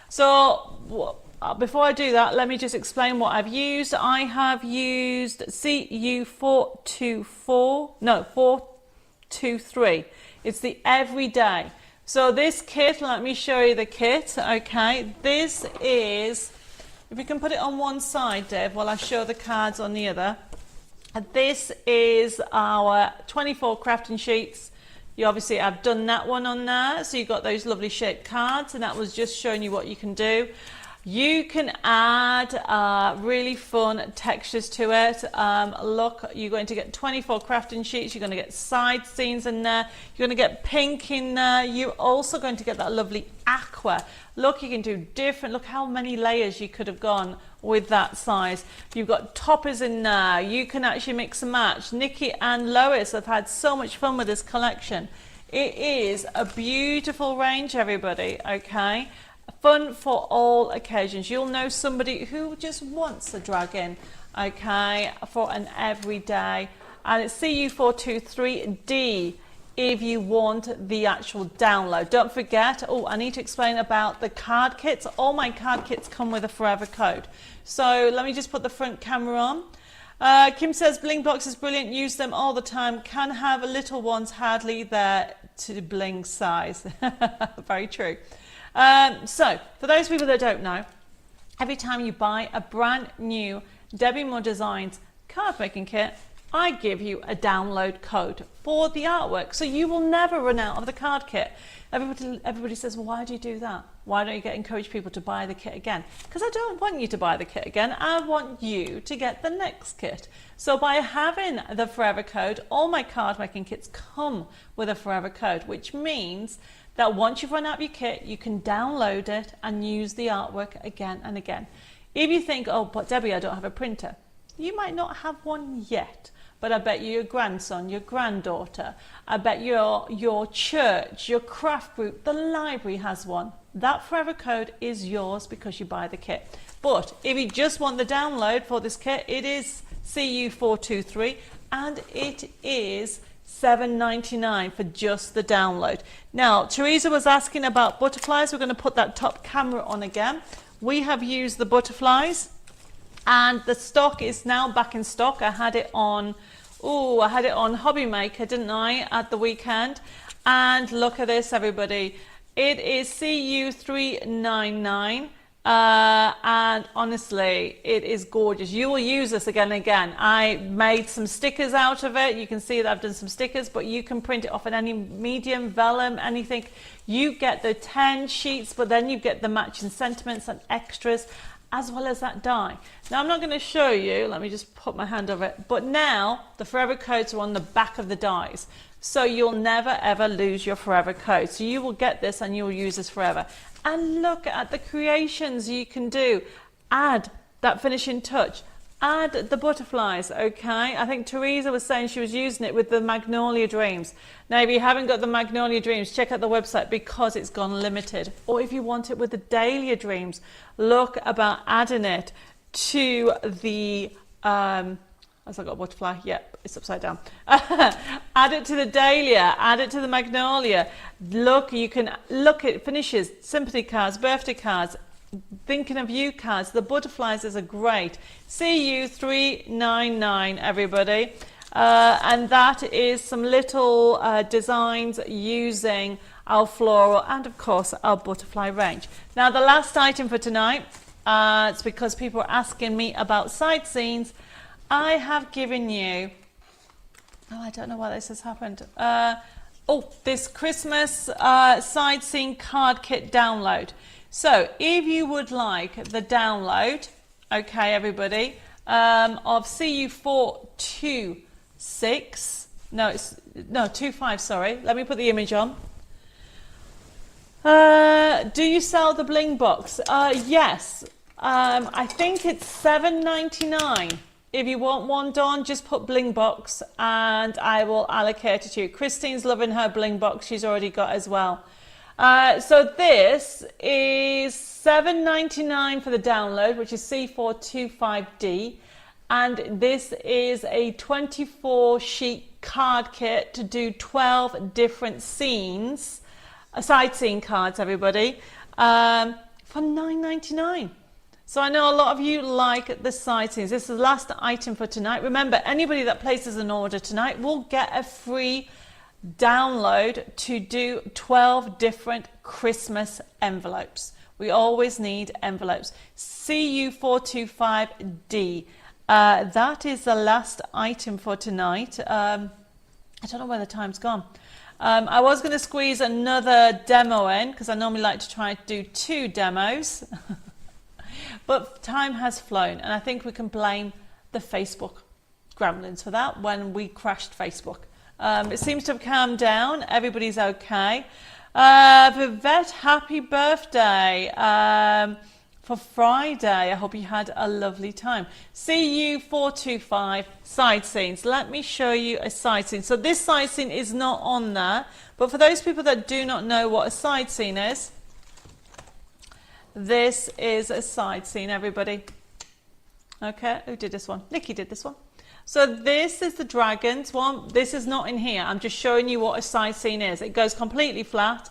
So before I do that, let me just explain what I've used. I have used CU423. It's the everyday. So this kit, let me show you the kit. Okay, this is, if you can put it on one side, Deb, while I show the cards on the other. This is our 24 crafting sheets. You obviously have done that one on there, so you've got those lovely shaped cards, and that was just showing you what you can do. You can add really fun textures to it. Look, you're going to get 24 crafting sheets. You're going to get side scenes in there. You're going to get pink in there. You're also going to get that lovely aqua. Look, you can do different. Look how many layers you could have gone with that size. You've got toppers in there. You can actually mix and match. Nikki and Lois have had so much fun with this collection. It is a beautiful range, everybody, okay? Fun for all occasions. You'll know somebody who just wants a dragon, okay, for an everyday. And it's CU423D if you want the actual download. Don't forget, oh, I need to explain about the card kits. All my card kits come with a forever code. So let me just put the front camera on. Kim says, bling box is brilliant. Use them all the time. Can have little ones, hardly there to bling size. Very true. So, for those people that don't know, every time you buy a brand new Debbi Moore Designs card making kit, I give you a download code for the artwork, so you will never run out of the card kit. Everybody says, well, why do you do that? Why don't you encourage people to buy the kit again? Because I don't want you to buy the kit again. I want you to get the next kit. So by having the forever code, all my card making kits come with a forever code, which means that once you've run out of your kit, you can download it and use the artwork again and again. If you think, oh, but Debbie, I don't have a printer. You might not have one yet, but I bet you your grandson, your granddaughter, I bet your church, your craft group, the library has one. That forever code is yours because you buy the kit. But if you just want the download for this kit, it is CU423 and it is $7.99 for just the download. Now, Teresa was asking about butterflies. We're going to put that top camera on again. We have used the butterflies And the stock is now back in stock. I had it on Hobby Maker, didn't I, at the weekend? And look at this, everybody. It is CU399. And honestly, it is gorgeous. You will use this again and again. I made some stickers out of it. You can see that I've done some stickers, but you can print it off in any medium, vellum, anything. You get the 10 sheets, but then you get the matching sentiments and extras, as well as that die. Now I'm not going to show you, let me just put my hand over it, but now the forever codes are on the back of the dies. So you'll never ever lose your forever code. So you will get this and you'll use this forever. And look at the creations you can do. Add that finishing touch. Add the butterflies, okay? I think Teresa was saying she was using it with the Magnolia Dreams. Now, if you haven't got the Magnolia Dreams, check out the website because it's gone limited. Or if you want it with the Dahlia Dreams, look about adding it to the... Has I got a butterfly? Yep, it's upside down. Add it to the Dahlia, add it to the Magnolia. Look, you can look at finishes, sympathy cards, birthday cards, thinking of you cards. The butterflies is a great. CU399, everybody. And that is some little designs using our floral and of course our butterfly range. Now the last item for tonight, it's because people are asking me about side scenes. I have given you, I don't know why this has happened. This Christmas side scene card kit download. So if you would like the download, okay, everybody, of CU426, no, 25, sorry. Let me put the image on. Do you sell the bling box? Yes. I think it's $7.99. If you want one done, just put bling box and I will allocate it to you. Christine's loving her bling box she's already got as well. So this is $7.99 for the download, which is C425D. And this is a 24 sheet card kit to do 12 different scenes, side scene cards, everybody, for $9.99. So I know a lot of you like the side scenes. This is the last item for tonight. Remember, anybody that places an order tonight will get a free download to do 12 different Christmas envelopes. We always need envelopes. CU425D. That is the last item for tonight. I don't know where the time's gone. I was going to squeeze another demo in because I normally like to try to do 2 demos. But time has flown, and I think we can blame the Facebook gremlins for that when we crashed Facebook. It seems to have calmed down. Everybody's okay. Vivette, happy birthday for Friday. I hope you had a lovely time. CU425 side scenes. Let me show you a side scene. So this side scene is not on there, but for those people that do not know what a side scene is, this is a side scene, everybody. Okay, who did this one? Nikki did this one. So this is the dragons one. This is not in here. I'm just showing you what a side scene is. It goes completely flat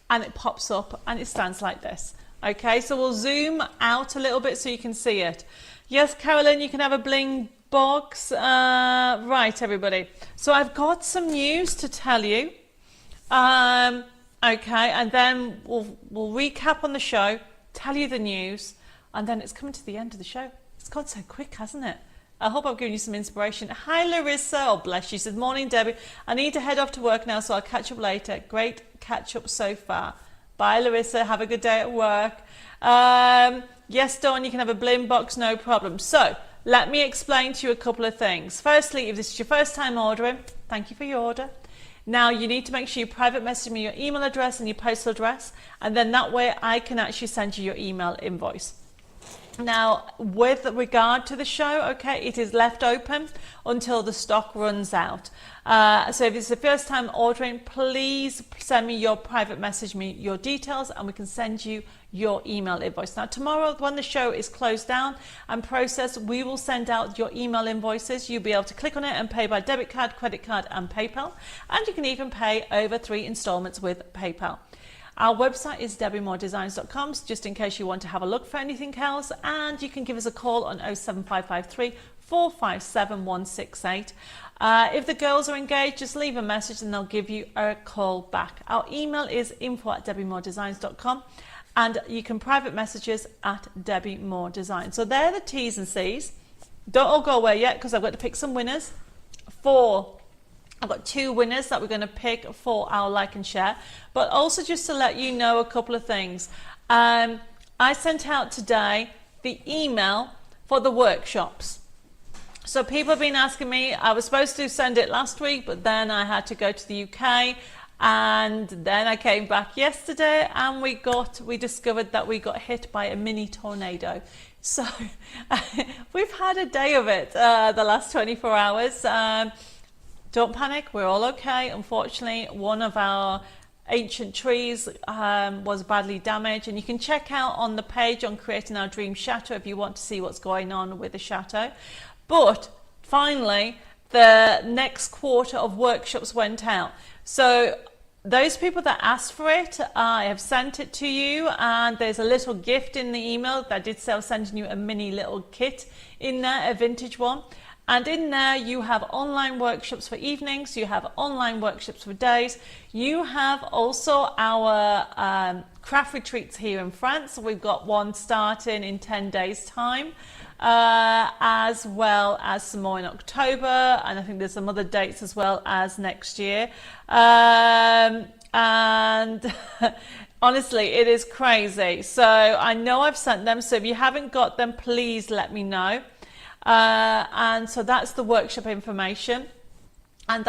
and it pops up and it stands like this. Okay, so we'll zoom out a little bit so you can see it. Yes, Carolyn, you can have a bling box. Right, everybody. So I've got some news to tell you. Okay, and then we'll recap on the show, tell you the news, and then it's coming to the end of the show. It's gone so quick, hasn't it? I hope I've given you some inspiration. Hi, Larissa. Oh, bless you. She says, morning, Debbie. I need to head off to work now, so I'll catch up later. Great catch up so far. Bye, Larissa. Have a good day at work. Yes, Dawn, you can have a blim box, no problem. So let me explain to you a couple of things. Firstly, if this is your first time ordering, thank you for your order. Now, you need to make sure you private message me your email address and your postal address, and then that way I can actually send you your email invoice. Now, with regard to the show, okay, it is left open until the stock runs out. So if it's the first time ordering, please send me your private message, me your details, and we can send you your email invoice. Now, tomorrow, when the show is closed down and processed, we will send out your email invoices. You'll be able to click on it and pay by debit card, credit card, and PayPal. And you can even pay over 3 installments with PayPal. Our website is debbimoredesigns.com, just in case you want to have a look for anything else, and you can give us a call on 07553 457 168. If the girls are engaged, just leave a message and they'll give you a call back. Our email is info@debbimoredesigns.com, and you can private messages at Debbi More Design. So they're the T's and C's. Don't all go away yet, because I've got to pick some winners. I've got 2 winners that we're going to pick for our like and share. But also just to let you know a couple of things. I sent out today the email for the workshops. So people have been asking me, I was supposed to send it last week, but then I had to go to the UK. And then I came back yesterday and we discovered that we got hit by a mini tornado. So we've had a day of it the last 24 hours. Don't panic, we're all okay. Unfortunately, one of our ancient trees was badly damaged, and you can check out on the page on Creating Our Dream Chateau if you want to see what's going on with the chateau. But finally, the next quarter of workshops went out. So those people that asked for it, I have sent it to you, and there's a little gift in the email that did say I was sending you a mini little kit in there, a vintage one. And in there you have online workshops for evenings, you have online workshops for days, you have also our craft retreats here in France. We've got one starting in 10 days time, as well as some more in October, and I think there's some other dates as well as next year. And honestly, it is crazy. So I know I've sent them, so if you haven't got them, please let me know. And so that's the workshop information, and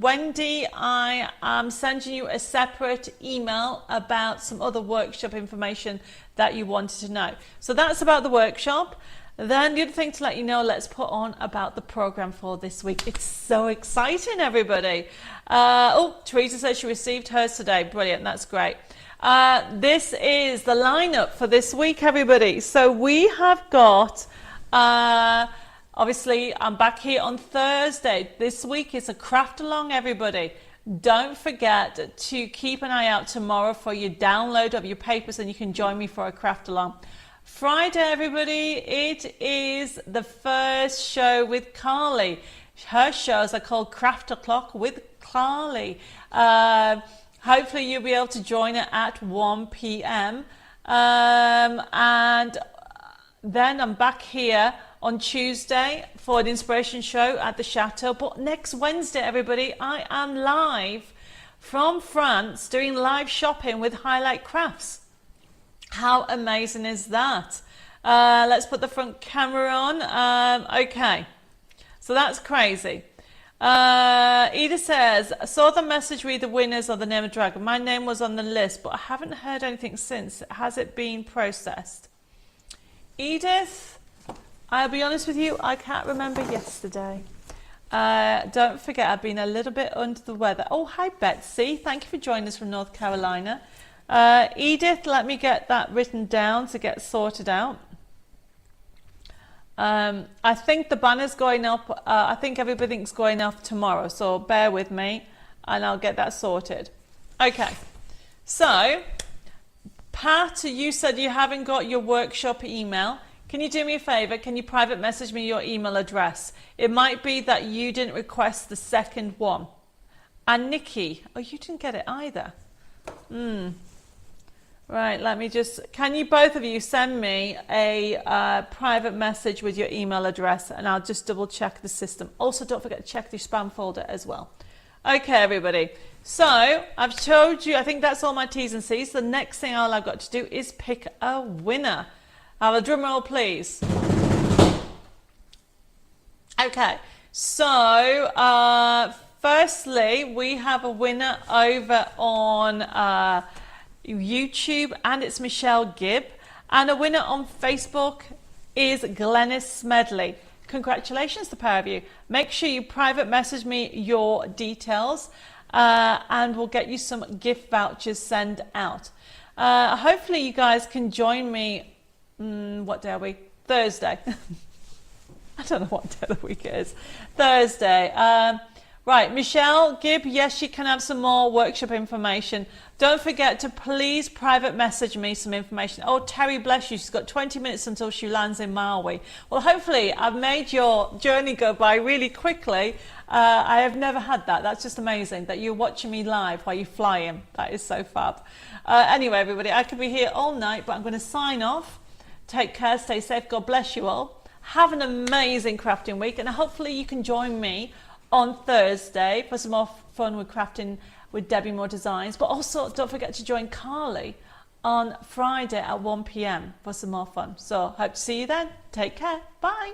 Wendy, I am sending you a separate email about some other workshop information that you wanted to know. So that's about the workshop. Then the other thing to let you know, let's put on about the program for this week. It's so exciting, everybody. Teresa says she received hers today. Brilliant, that's great. This is the lineup for this week, everybody. So we have got obviously I'm back here on Thursday. This week is a craft along, everybody. Don't forget to keep an eye out tomorrow for your download of your papers, and you can join me for a craft along. Friday, everybody, it is the first show with Carly. Her shows are called Craft O'Clock with Carly. Hopefully you'll be able to join her at 1 p.m. And then I'm back here on Tuesday for an inspiration show at the Chateau. But next Wednesday, everybody, I am live from France doing live shopping with Highlight Crafts. How amazing is that? Let's put the front camera on. Okay, so that's crazy. Edith says, I saw the message read the winners of the Name of Dragon. My name was on the list, but I haven't heard anything since. Has it been processed? Edith, I'll be honest with you, I can't remember yesterday. Don't forget, I've been a little bit under the weather. Oh, hi Betsy, thank you for joining us from North Carolina. Edith, let me get that written down to get sorted out. I think the banner's going up, I think everything's going up tomorrow, so bear with me and I'll get that sorted. Okay, so Pat, you said you haven't got your workshop email. Can you do me a favor? Can you private message me your email address? It might be that you didn't request the second one. And Nikki, oh, you didn't get it either. Right, let me just, can you both of you send me a private message with your email address, and I'll just double check the system. Also, don't forget to check your spam folder as well. Okay, everybody. So I've told you, I think that's all my T's and C's. The next thing all I've got to do is pick a winner. Have a drum roll, please. Okay, so firstly, we have a winner over on YouTube, and it's Michelle Gibb. And a winner on Facebook is Glennis Smedley. Congratulations, the pair of you. Make sure you private message me your details, and we'll get you some gift vouchers sent out. Hopefully you guys can join me, what day are we? Thursday. I don't know what day of the week it is. Thursday. Right, Michelle Gibb, yes, you can have some more workshop information. Don't forget to please private message me some information. Oh, Terry, bless you, she's got 20 minutes until she lands in Maui. Well, hopefully I've made your journey go by really quickly. I have never had that. That's just amazing that you're watching me live while you're flying. That is so fab. Anyway, everybody, I could be here all night, but I'm going to sign off. Take care, stay safe, God bless you all. Have an amazing crafting week, and hopefully you can join me on Thursday for some more fun with crafting with Debbi More Designs. But also don't forget to join Carly on Friday at 1 p.m. for some more fun. So hope to see you then. Take care. Bye.